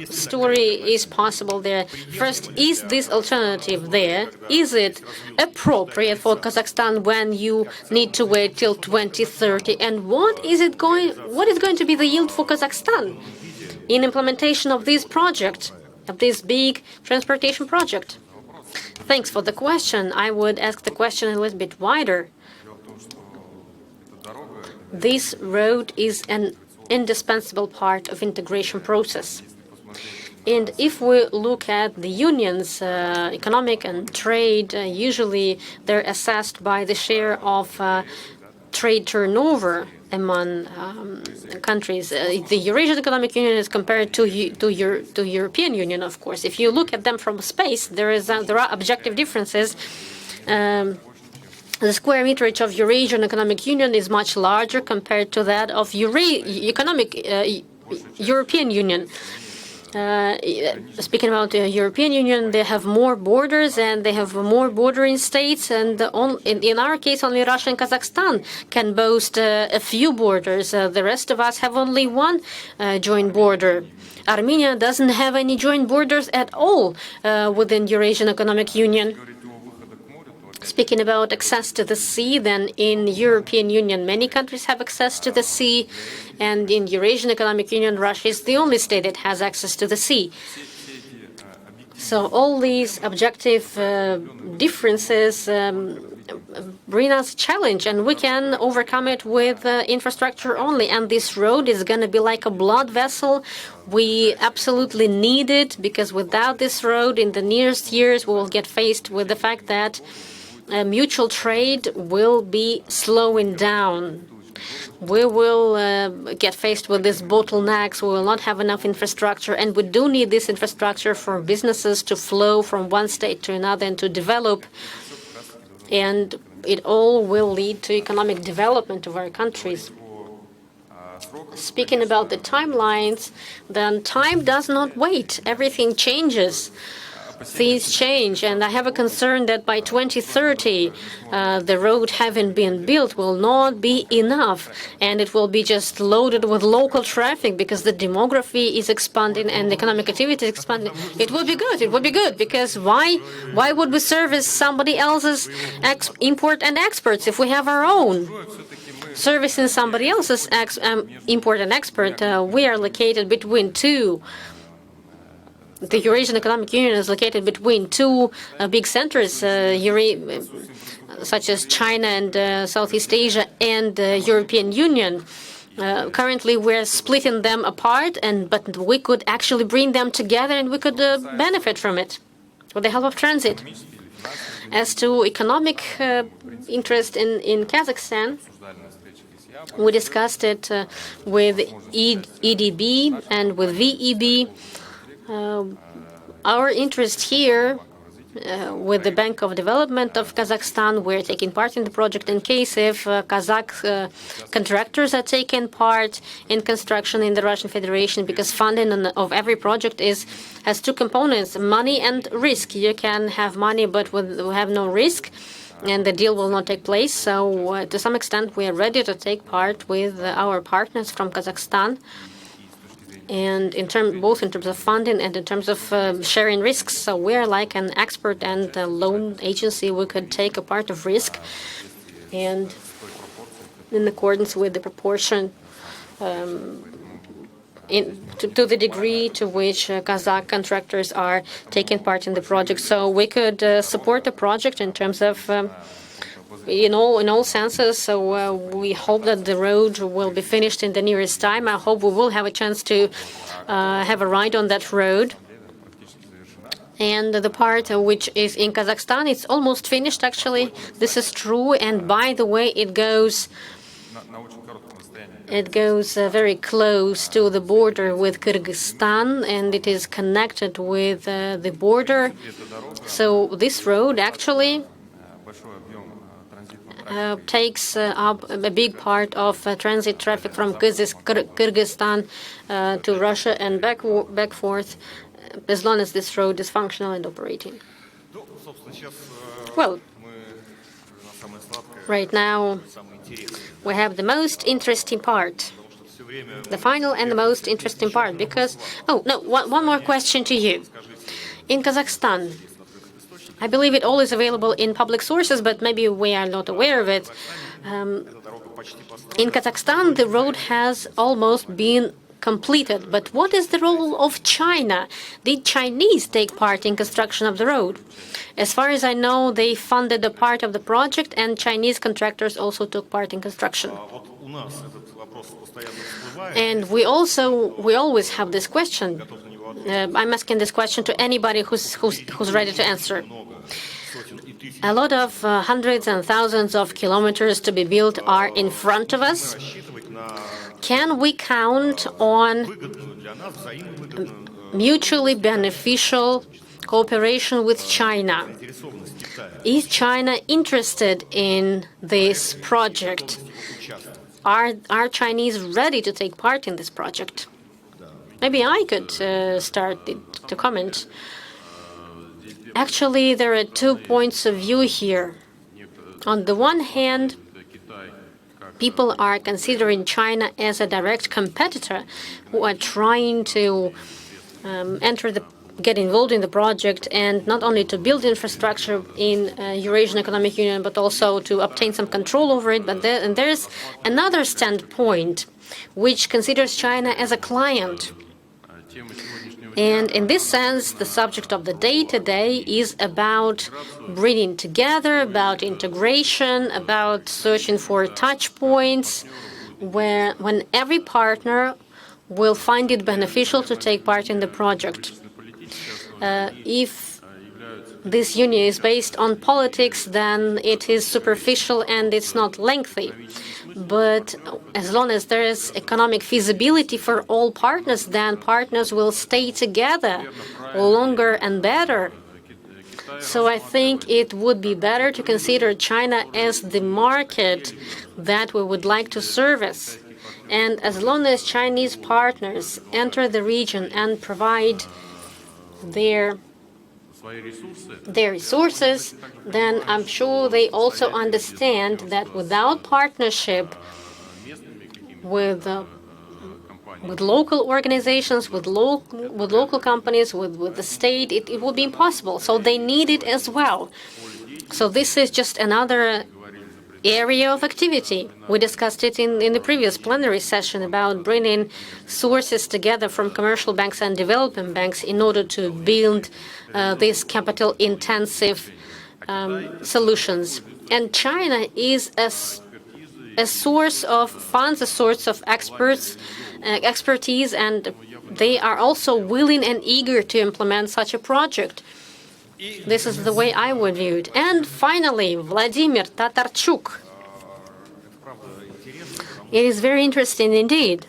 story is possible there. First, is this alternative there? Is it appropriate for Kazakhstan when you need to wait till 2030? And what is going to be the yield for Kazakhstan in implementation of this project, of this big transportation project? Thanks for the question. I would ask the question a little bit wider. This road is an indispensable part of integration process. And if we look at the unions, economic and trade, usually they're assessed by the share of trade turnover among countries. The Eurasian Economic Union is compared to European Union, of course. If you look at them from space, there are objective differences. The square meterage of Eurasian Economic Union is much larger compared to that of European Union. Speaking about the European Union, they have more borders and they have more bordering states. And in our case, only Russia and Kazakhstan can boast a few borders. The rest of us have only one joint border. Armenia doesn't have any joint borders at all within Eurasian Economic Union. Speaking about access to the sea, then in European Union, many countries have access to the sea, and in Eurasian Economic Union, Russia is the only state that has access to the sea. So all these objective differences bring us a challenge, and we can overcome it with infrastructure only. And this road is going to be like a blood vessel. We absolutely need it, because without this road, in the nearest years, we will get faced with the fact that mutual trade will be slowing down. We will get faced with these bottlenecks. We will not have enough infrastructure, and we do need this infrastructure for businesses to flow from one state to another and to develop. And it all will lead to economic development of our countries. Speaking about the timelines, then time does not wait. Everything changes. Things change, and I have a concern that by 2030, the road having been built will not be enough, and it will be just loaded with local traffic because the demography is expanding and economic activity is expanding. It would be good. It would be good, because why would we service somebody else's import and exports if we have our own? Servicing somebody else's import and export, we are located between two. The Eurasian Economic Union is located between two big centers, such as China and Southeast Asia and the European Union. Currently, we're splitting them apart, but we could actually bring them together, and we could benefit from it with the help of transit. As to economic interest in Kazakhstan, we discussed it with EDB and with VEB. Our interest here with the Bank of Development of Kazakhstan. We're taking part in the project in case if Kazakh contractors are taking part in construction in the Russian Federation, because funding of every project has two components, money and risk. You can have money but will have no risk, and the deal will not take place. So to some extent, we are ready to take part with our partners from Kazakhstan, and both in terms of funding and in terms of sharing risks. So we're like an expert and a loan agency. We could take a part of risk, and in accordance with the proportion, to the degree to which Kazakh contractors are taking part in the project. So we could support the project in terms of in all senses. So we hope that the road will be finished in the nearest time. I hope we will have a chance to have a ride on that road. And the part which is in Kazakhstan, it's almost finished, actually. This is true. And by the way, it goes very close to the border with Kyrgyzstan, and it is connected with the border. So this road actually takes up a big part of transit traffic from Kyrgyzstan to Russia and back forth, as long as this road is functional and operating. Well, right now we have the most interesting part, the final and the most interesting part, because, one more question to you. In Kazakhstan, I believe it all is available in public sources, but maybe we are not aware of it. In Kazakhstan, the road has almost been completed. But what is the role of China? Did Chinese take part in construction of the road? As far as I know, they funded a part of the project, and Chinese contractors also took part in construction. And we always have this question. I'm asking this question to anybody who's ready to answer. A lot of hundreds and thousands of kilometers to be built are in front of us. Can we count on mutually beneficial cooperation with China? Is China interested in this project? Are Chinese ready to take part in this project? Maybe I could start to comment. Actually, there are 2 points of view here. On the one hand, people are considering China as a direct competitor who are trying to get involved in the project, and not only to build infrastructure in Eurasian Economic Union, but also to obtain some control over it. But there's another standpoint which considers China as a client. And in this sense, the subject of the day today is about bringing together, about integration, about searching for touch points, when every partner will find it beneficial to take part in the project. If this union is based on politics, then it is superficial and it's not lengthy. But as long as there is economic feasibility for all partners, then partners will stay together longer and better. So I think it would be better to consider China as the market that we would like to service. And as long as Chinese partners enter the region and provide their resources, then I'm sure they also understand that without partnership with local organizations, with local companies, with the state, it would be impossible. So they need it as well. So this is just another area of activity. We discussed it in the previous plenary session about bringing sources together from commercial banks and development banks in order to build these capital-intensive solutions. And China is a source of funds, a source of expertise, and they are also willing and eager to implement such a project. This is the way I would view it. And finally, Vladimir Tatarchuk. It is very interesting indeed,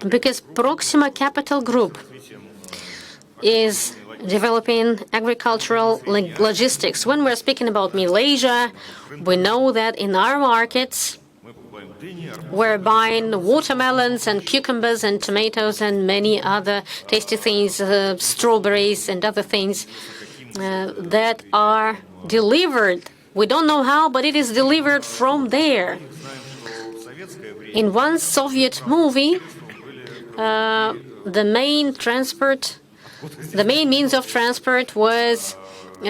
because Proxima Capital Group is developing agricultural logistics. When we're speaking about Malaysia, we know that in our markets, we're buying watermelons and cucumbers and tomatoes and many other tasty things, strawberries and other things that are delivered. We don't know how, but it is delivered from there. In one Soviet movie, the main means of transport was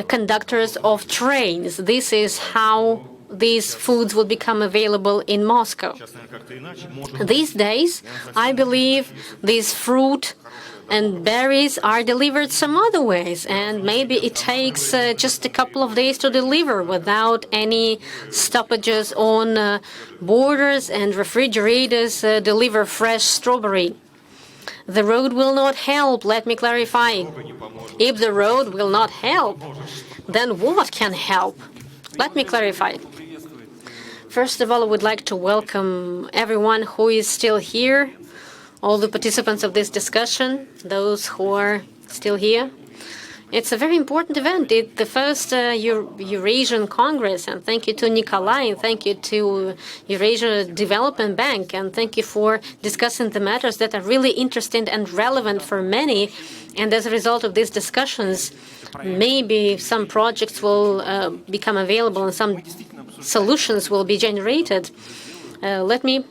conductors of trains. This is how these foods will become available in Moscow. These days, I believe these fruit and berries are delivered some other ways, and maybe it takes just a couple of days to deliver without any stoppages on borders, and refrigerators deliver fresh strawberry. The road will not help, let me clarify. If the road will not help, then what can help? Let me clarify. First of all, I would like to welcome everyone who is still here, all the participants of this discussion, those who are still here. It's a very important event. It's the first Eurasian Congress, and thank you to Nikolai, and thank you to Eurasia Development Bank, and thank you for discussing the matters that are really interesting and relevant for many. And as a result of these discussions, maybe some projects will become available and some solutions will be generated. Let me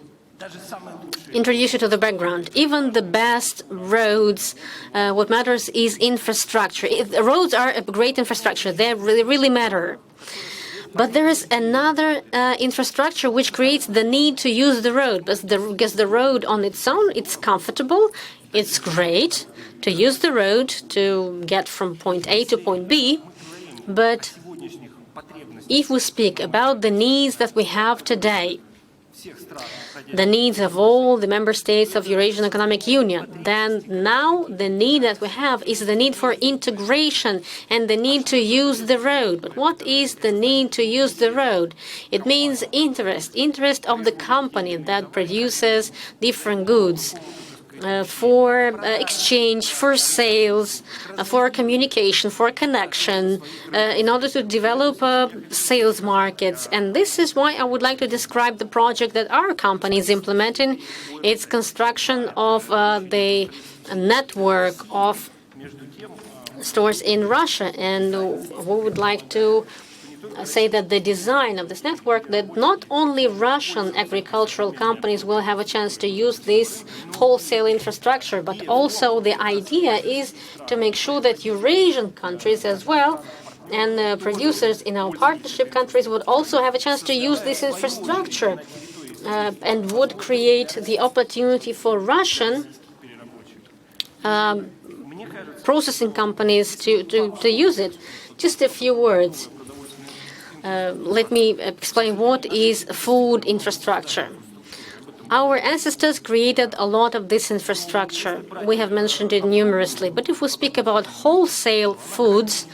introduce you to the background. Even the best roads, what matters is infrastructure. Roads are a great infrastructure. They really matter. But there is another infrastructure which creates the need to use the road. Because the road on its own, it's comfortable, it's great to use the road to get from point A to point B. But if we speak about the needs that we have today, the needs of all the member states of Eurasian Economic Union, then now the need that we have is the need for integration and the need to use the road. But what is the need to use the road? It means interest of the company that produces different goods. For exchange, for sales, for communication, for connection, in order to develop sales markets. And this is why I would like to describe the project that our company is implementing. It's construction of the network of stores in Russia. And we would like to say that the design of this network, that not only Russian agricultural companies will have a chance to use this wholesale infrastructure, but also the idea is to make sure that Eurasian countries as well and producers in our partnership countries would also have a chance to use this infrastructure and would create the opportunity for Russian processing companies to use it. Just a few words. Let me explain what is food infrastructure. Our ancestors created a lot of this infrastructure. We have mentioned it numerously. But if we speak about wholesale foods,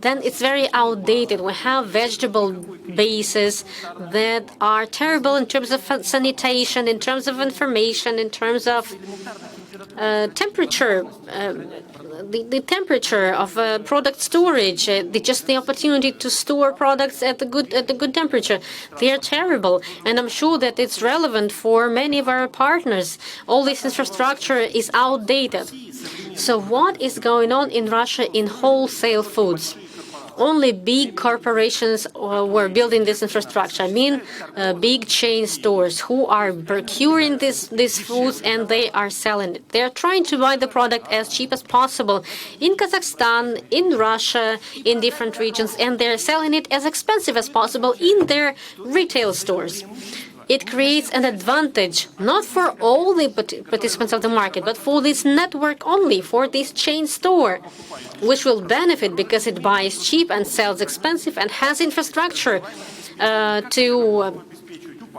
then it's very outdated. We have vegetable bases that are terrible in terms of sanitation, in terms of information, in terms of temperature. The temperature of product storage, just the opportunity to store products at the good temperature, they are terrible. And I'm sure that it's relevant for many of our partners. All this infrastructure is outdated. So what is going on in Russia in wholesale foods? Only big corporations were building this infrastructure. I mean, big chain stores who are procuring these foods and they are selling it. They are trying to buy the product as cheap as possible in Kazakhstan, in Russia, in different regions, and they're selling it as expensive as possible in their retail stores. It creates an advantage, not for all the participants of the market, but for this network only, for this chain store, which will benefit because it buys cheap and sells expensive and has infrastructure to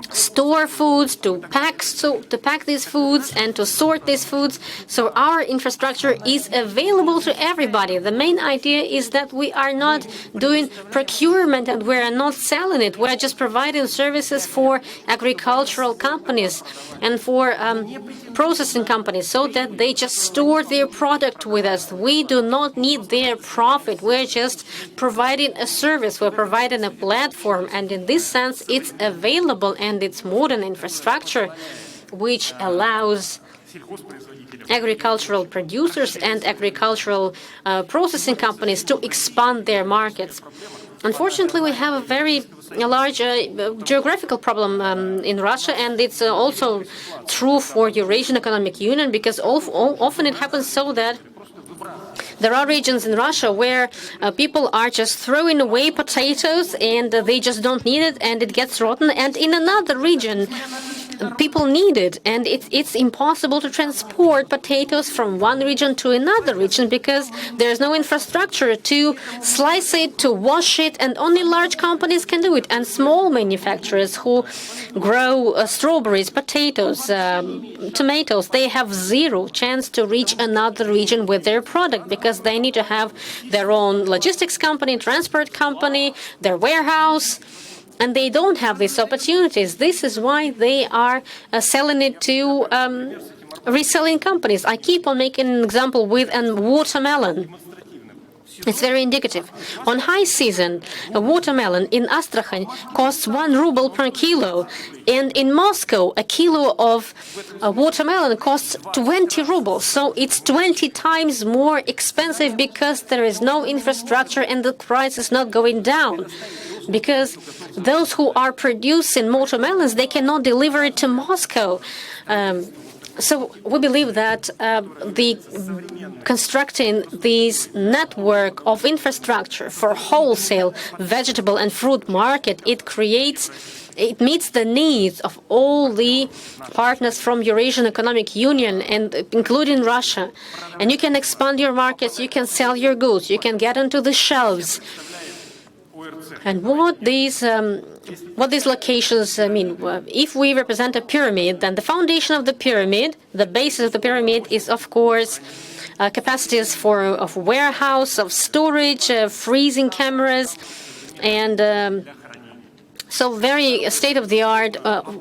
store foods, to pack these foods, and to sort these foods. So our infrastructure is available to everybody. The main idea is that we are not doing procurement and we are not selling it. We are just providing services for agricultural companies and for processing companies so that they just store their product with us. We do not need their profit. We're just providing a service. We're providing a platform. And in this sense, it's available, and it's modern infrastructure which allows agricultural producers and agricultural processing companies to expand their markets. Unfortunately, we have a very large geographical problem in Russia, and it's also true for Eurasian Economic Union, because often it happens so that there are regions in Russia where people are just throwing away potatoes and they just don't need it and it gets rotten. And in another region, people need it, and it's impossible to transport potatoes from one region to another region because there's no infrastructure to slice it, to wash it, and only large companies can do it. And small manufacturers who grow strawberries, potatoes, tomatoes, they have zero chance to reach another region with their product because they need to have their own logistics company, transport company, their warehouse. And they don't have these opportunities. This is why they are selling it to reselling companies. I keep on making an example with a watermelon. It's very indicative. On high season, a watermelon in Astrakhan costs 1 ruble per kilo. And in Moscow, a kilo of watermelon costs 20 rubles. So it's 20 times more expensive because there is no infrastructure and the price is not going down. Because those who are producing watermelons, they cannot deliver it to Moscow. So we believe that constructing this network of infrastructure for wholesale vegetable and fruit market, it meets the needs of all the partners from Eurasian Economic Union, and including Russia. And you can expand your markets, you can sell your goods, you can get onto the shelves. And what these locations mean? If we represent a pyramid, then the foundation of the pyramid, the basis of the pyramid, is of course capacities of warehouse, of storage, freezing cameras, and so very state-of-the-art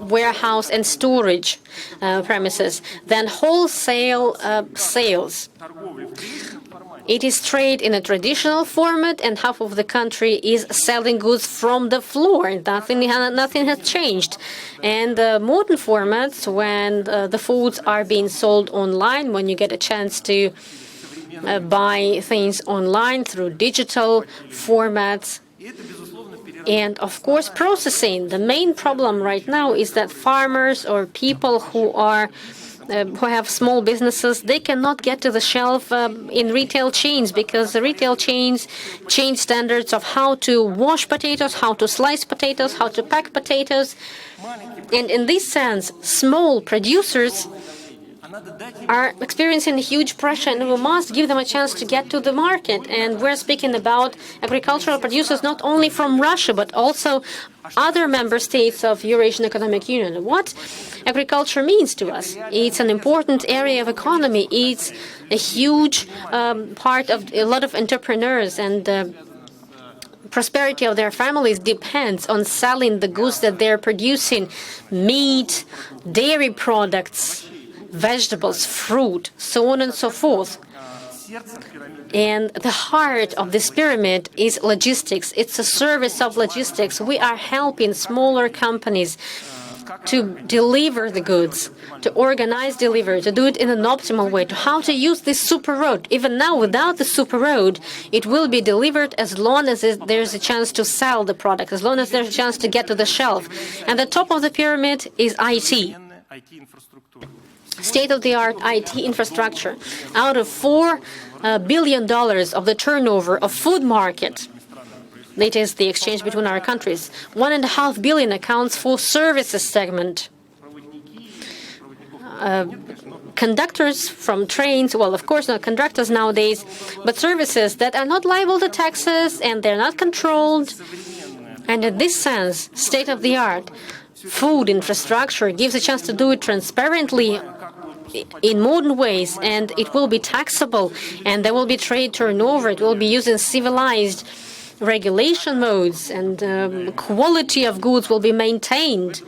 warehouse and storage premises. Then wholesale sales. It is trade in a traditional format, and half of the country is selling goods from the floor. Nothing has changed. And modern formats, when the foods are being sold online, when you get a chance to buy things online through digital formats, and of course processing. The main problem right now is that farmers or people who have small businesses, they cannot get to the shelf in retail chains because the retail chains change standards of how to wash potatoes, how to slice potatoes, how to pack potatoes. And in this sense, small producers are experiencing huge pressure, and we must give them a chance to get to the market. And we're speaking about agricultural producers not only from Russia, but also other member states of Eurasian Economic Union. What agriculture means to us? It's an important area of economy. It's a huge part of a lot of entrepreneurs, and prosperity of their families depends on selling the goods that they're producing: meat, dairy products, vegetables, fruit, so on and so forth. And the heart of this pyramid is logistics. It's a service of logistics. We are helping smaller companies to deliver the goods, to organize delivery, to do it in an optimal way, to how to use this super road. Even now, without the super road, it will be delivered as long as there's a chance to sell the product, as long as there's a chance to get to the shelf. And the top of the pyramid is IT. State-of-the-art IT infrastructure. Out of $4 billion of the turnover of food market, that is the exchange between our countries, $1.5 billion accounts for services segment. Conductors from trains, well, of course not conductors nowadays, but services that are not liable to taxes and they're not controlled. And in this sense, state-of-the-art, food infrastructure gives a chance to do it transparently in modern ways, and it will be taxable, and there will be trade turnover. It will be used in civilized regulation modes, and quality of goods will be maintained.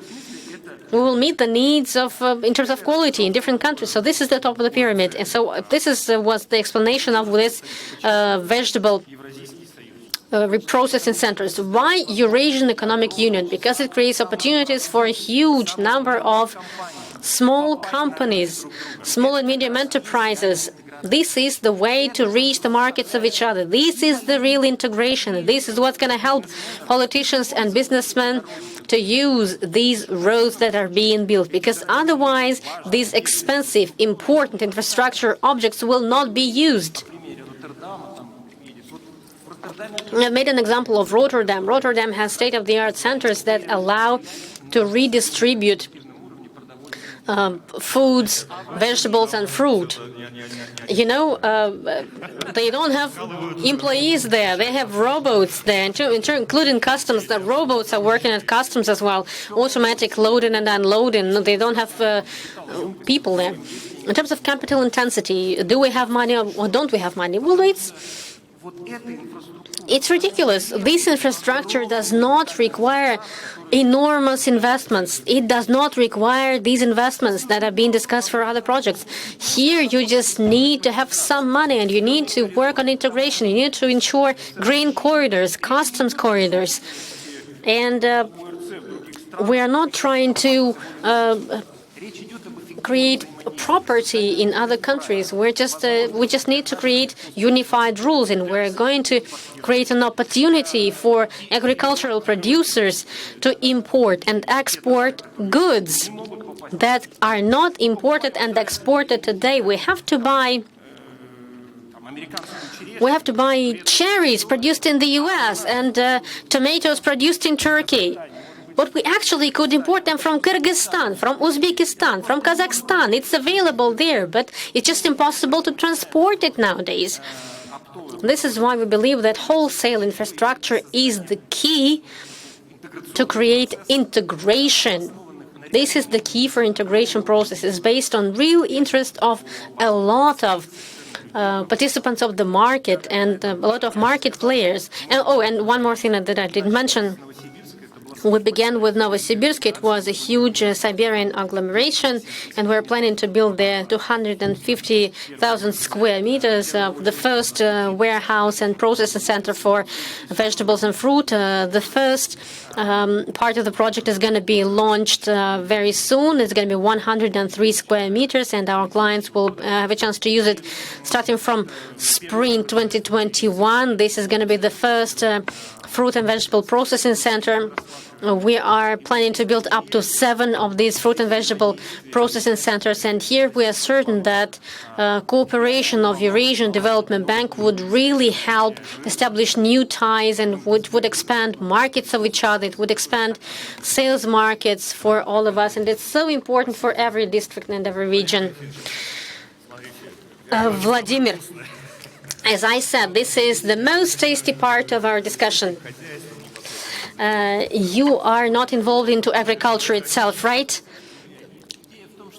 We will meet the needs of, in terms of quality in different countries. So this is the top of the pyramid, and so this is was the explanation of this vegetable reprocessing centers. Why Eurasian Economic Union? Because it creates opportunities for a huge number of small companies, small and medium enterprises. This is the way to reach the markets of each other. This is the real integration. This is what's going to help politicians and businessmen to use these roads that are being built, because otherwise these expensive, important infrastructure objects will not be used. I made an example of Rotterdam. Rotterdam has state-of-the-art centers that allow to redistribute foods, vegetables, and fruit. You know, they don't have employees there. They have robots there, including customs. The robots are working at customs as well, automatic loading and unloading. They don't have people there. In terms of capital intensity, do we have money or don't we have money? Well, it's ridiculous. This infrastructure does not require enormous investments. It does not require these investments that are being discussed for other projects. Here, you just need to have some money, and you need to work on integration. You need to ensure grain corridors, customs corridors. And we are not trying to create property in other countries. We just need to create unified rules, and we're going to create an opportunity for agricultural producers to import and export goods that are not imported and exported today. We have to buy cherries produced in the US and tomatoes produced in Turkey. But we actually could import them from Kyrgyzstan, from Uzbekistan, from Kazakhstan. It's available there, but it's just impossible to transport it nowadays. This is why we believe that wholesale infrastructure is the key to create integration. This is the key for integration processes based on real interest of a lot of participants of the market and a lot of market players. And one more thing that I didn't mention. We began with Novosibirsk. It was a huge Siberian agglomeration, and we're planning to build there 250,000 square meters, the first warehouse and processing center for vegetables and fruit. The first part of the project is going to be launched very soon. It's going to be 103 square meters, and our clients will have a chance to use it starting from spring 2021. This is going to be the first fruit and vegetable processing center. We are planning to build up to 7 of these fruit and vegetable processing centers, and here we are certain that cooperation of Eurasian Development Bank would really help establish new ties and would expand markets of each other. It would expand sales markets for all of us, and it's so important for every district and every region. Vladimir, as I said, this is the most tasty part of our discussion. You are not involved into agriculture itself, right?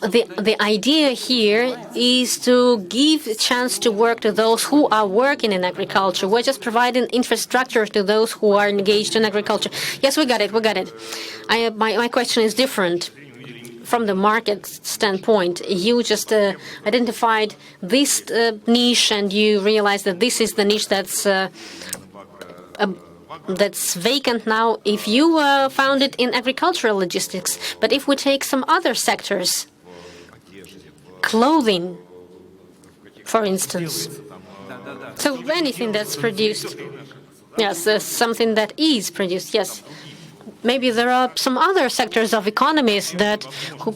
The idea here is to give a chance to work to those who are working in agriculture. We're just providing infrastructure to those who are engaged in agriculture. Yes, we got it. My question is different. From the market standpoint, you just identified this niche, and you realized that this is the niche that's vacant now. If you found it in agricultural logistics, but if we take some other sectors, clothing, for instance, so anything that's produced, yes, something that is produced, yes. Maybe there are some other sectors of economies that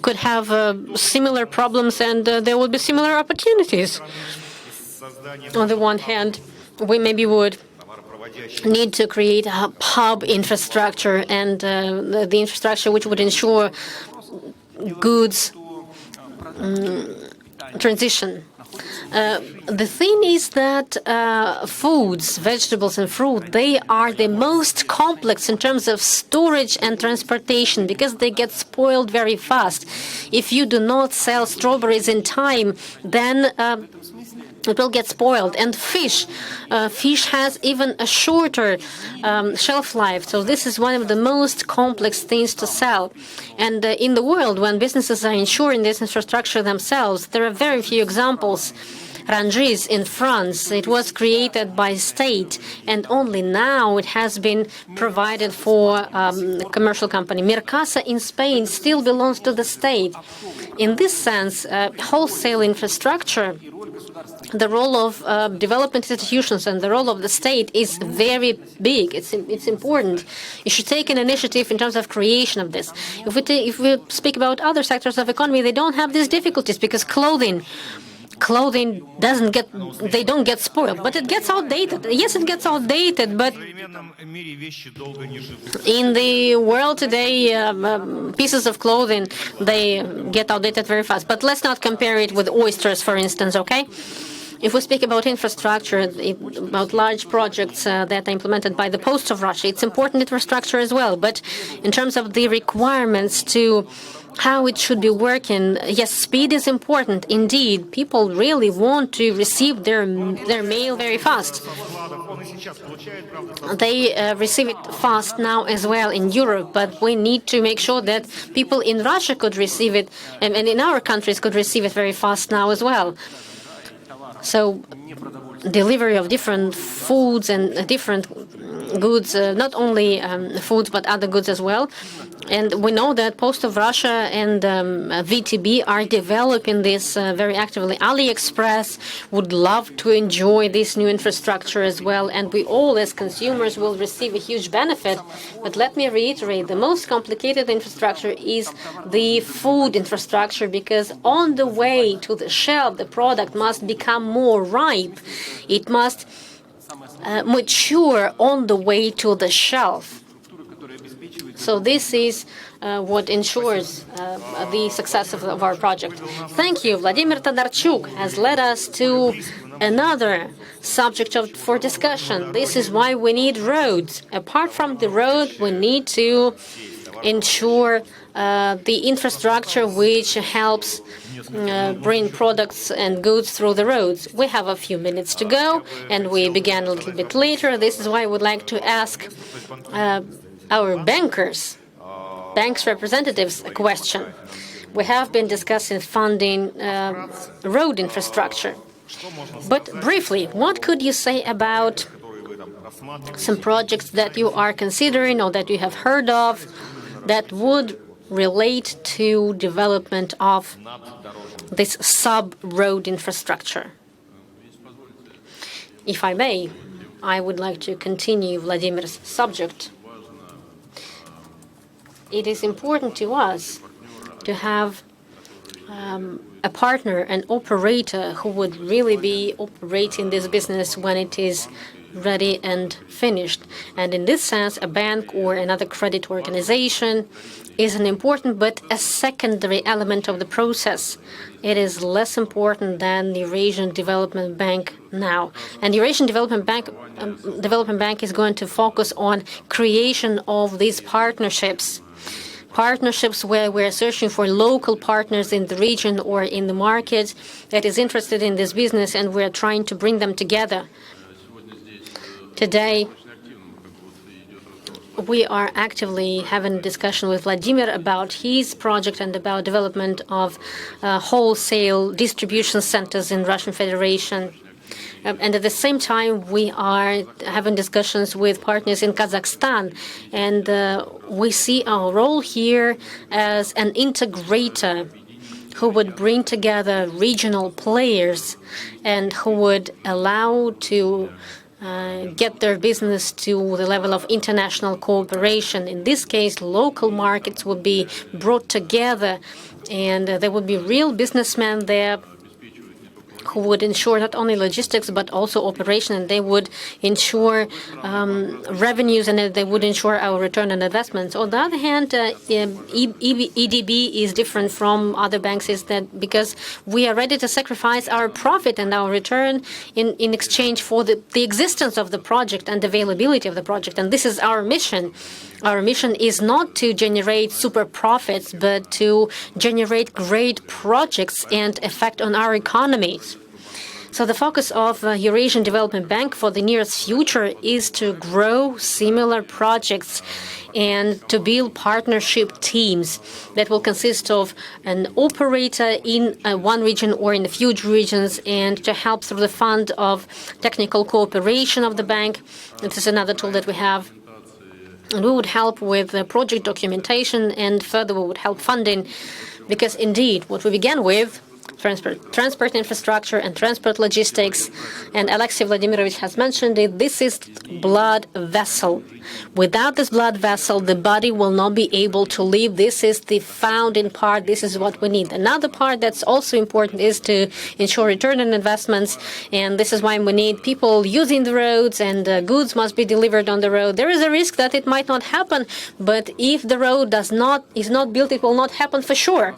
could have similar problems, and there will be similar opportunities. On the one hand, we maybe would need to create a hub infrastructure and the infrastructure which would ensure goods transition The thing is that foods, vegetables and fruit, they are the most complex in terms of storage and transportation because they get spoiled very fast. If you do not sell strawberries in time, then it will get spoiled. And fish has even a shorter shelf life. So this is one of the most complex things to sell. And in the world, when businesses are ensuring this infrastructure themselves, there are very few examples. Rungis in France, it was created by state, and only now it has been provided for a commercial company. Mercasa in Spain still belongs to the state. In this sense, wholesale infrastructure, the role of development institutions and the role of the state is very big. It's important. You should take an initiative in terms of creation of this. If we speak about other sectors of economy, they don't have these difficulties because clothing they don't get spoiled, but it gets outdated. Yes, it gets outdated, but in the world today, pieces of clothing, they get outdated very fast. But let's not compare it with oysters, for instance, okay? If we speak about infrastructure, about large projects that are implemented by the Post of Russia, it's important infrastructure as well. But in terms of the requirements to how it should be working, yes, speed is important. Indeed, people really want to receive their mail very fast. They receive it fast now as well in Europe, but we need to make sure that people in Russia could receive it, and in our countries could receive it very fast now as well. So delivery of different foods and different goods, not only foods but other goods as well. And we know that Post of Russia and VTB are developing this very actively. AliExpress would love to enjoy this new infrastructure as well, and we all as consumers will receive a huge benefit. But let me reiterate, the most complicated infrastructure is the food infrastructure, because on the way to the shelf, the product must become more ripe. It must mature on the way to the shelf. So this is what ensures the success of our project. Thank you. Vladimir Todorchuk has led us to another subject for discussion. This is why we need roads. Apart from the road, we need to ensure the infrastructure which helps bring products and goods through the roads. We have a few minutes to go, and we began a little bit later. This is why I would like to ask our banks representatives a question. We have been discussing funding road infrastructure. But briefly, what could you say about some projects that you are considering or that you have heard of that would relate to development of this sub-road infrastructure? If I may, I would like to continue Vladimir's subject. It is important to us to have a partner, an operator who would really be operating this business when it is ready and finished. And in this sense, a bank or another credit organization is an important but a secondary element of the process. It is less important than the Eurasian Development Bank now. And the Eurasian Development Bank is going to focus on creation of these partnerships where we're searching for local partners in the region or in the market that is interested in this business, and we're trying to bring them together. Today, we are actively having a discussion with Vladimir about his project and about development of wholesale distribution centers in Russian Federation. And at the same time, we are having discussions with partners in Kazakhstan. And we see our role here as an integrator who would bring together regional players and who would allow to get their business to the level of international cooperation. In this case, local markets would be brought together, and there would be real businessmen there who would ensure not only logistics but also operation, and they would ensure revenues, and they would ensure our return on investments. On the other hand, EDB is different from other banks is that because we are ready to sacrifice our profit and our return in exchange for the existence of the project and availability of the project. And this is our mission. Our mission is not to generate super profits, but to generate great projects and effect on our economies. So the focus of Eurasian Development Bank for the nearest future is to grow similar projects and to build partnership teams that will consist of an operator in one region or in a few regions, and to help through the fund of technical cooperation of the bank. This is another tool that we have. And we would help with project documentation, and further we would help funding, because indeed what we began with, transport infrastructure and transport logistics, and Alexey Vladimirovich has mentioned it, this is blood vessel. Without this blood vessel, the body will not be able to live. This is the founding part. This is what we need. Another part that's also important is to ensure return on investments, and this is why we need people using the roads, and goods must be delivered on the road. There is a risk that it might not happen, but if the road is not built, it will not happen for sure.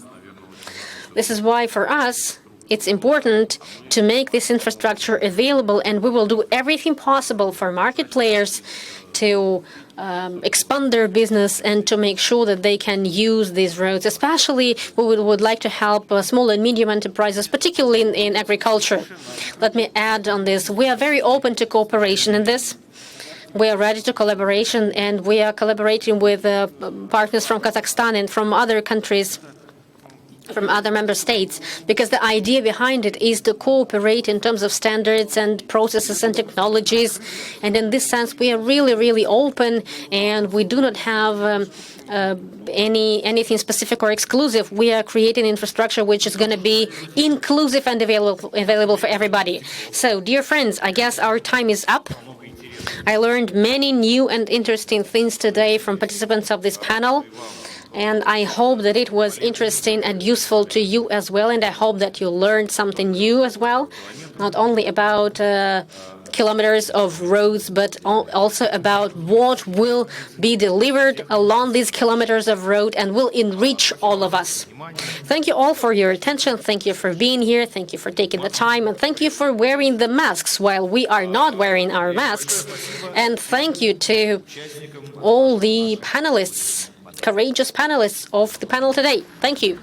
This is why, for us, it's important to make this infrastructure available, and we will do everything possible for market players to expand their business and to make sure that they can use these roads. Especially, we would like to help small and medium enterprises, particularly in agriculture. Let me add on this. We are very open to cooperation in this. We are ready to collaboration, and we are collaborating with partners from Kazakhstan and from other countries, from other member states, because the idea behind it is to cooperate in terms of standards and processes and technologies. And in this sense, we are really, really open, and we do not have anything specific or exclusive. We are creating infrastructure which is going to be inclusive and available for everybody. So, dear friends, I guess our time is up. I learned many new and interesting things today from participants of this panel. And I hope that it was interesting and useful to you as well. And I hope that you learned something new as well, not only about kilometers of roads, but also about what will be delivered along these kilometers of road and will enrich all of us. Thank you all for your attention. Thank you for being here. Thank you for taking the time. And thank you for wearing the masks while we are not wearing our masks. And thank you to all the panelists, courageous panelists of the panel today. Thank you.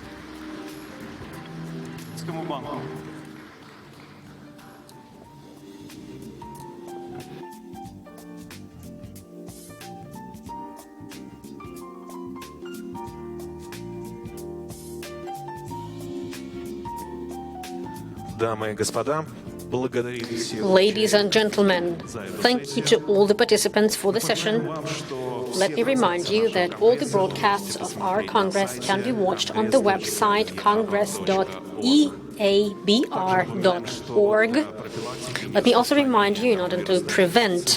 Дамы и господа, ladies and gentlemen, thank you to all the participants for the session. Let me remind you that all the broadcasts of our Congress can be watched on the website congress.eabr.org. Let me also remind you, in order to prevent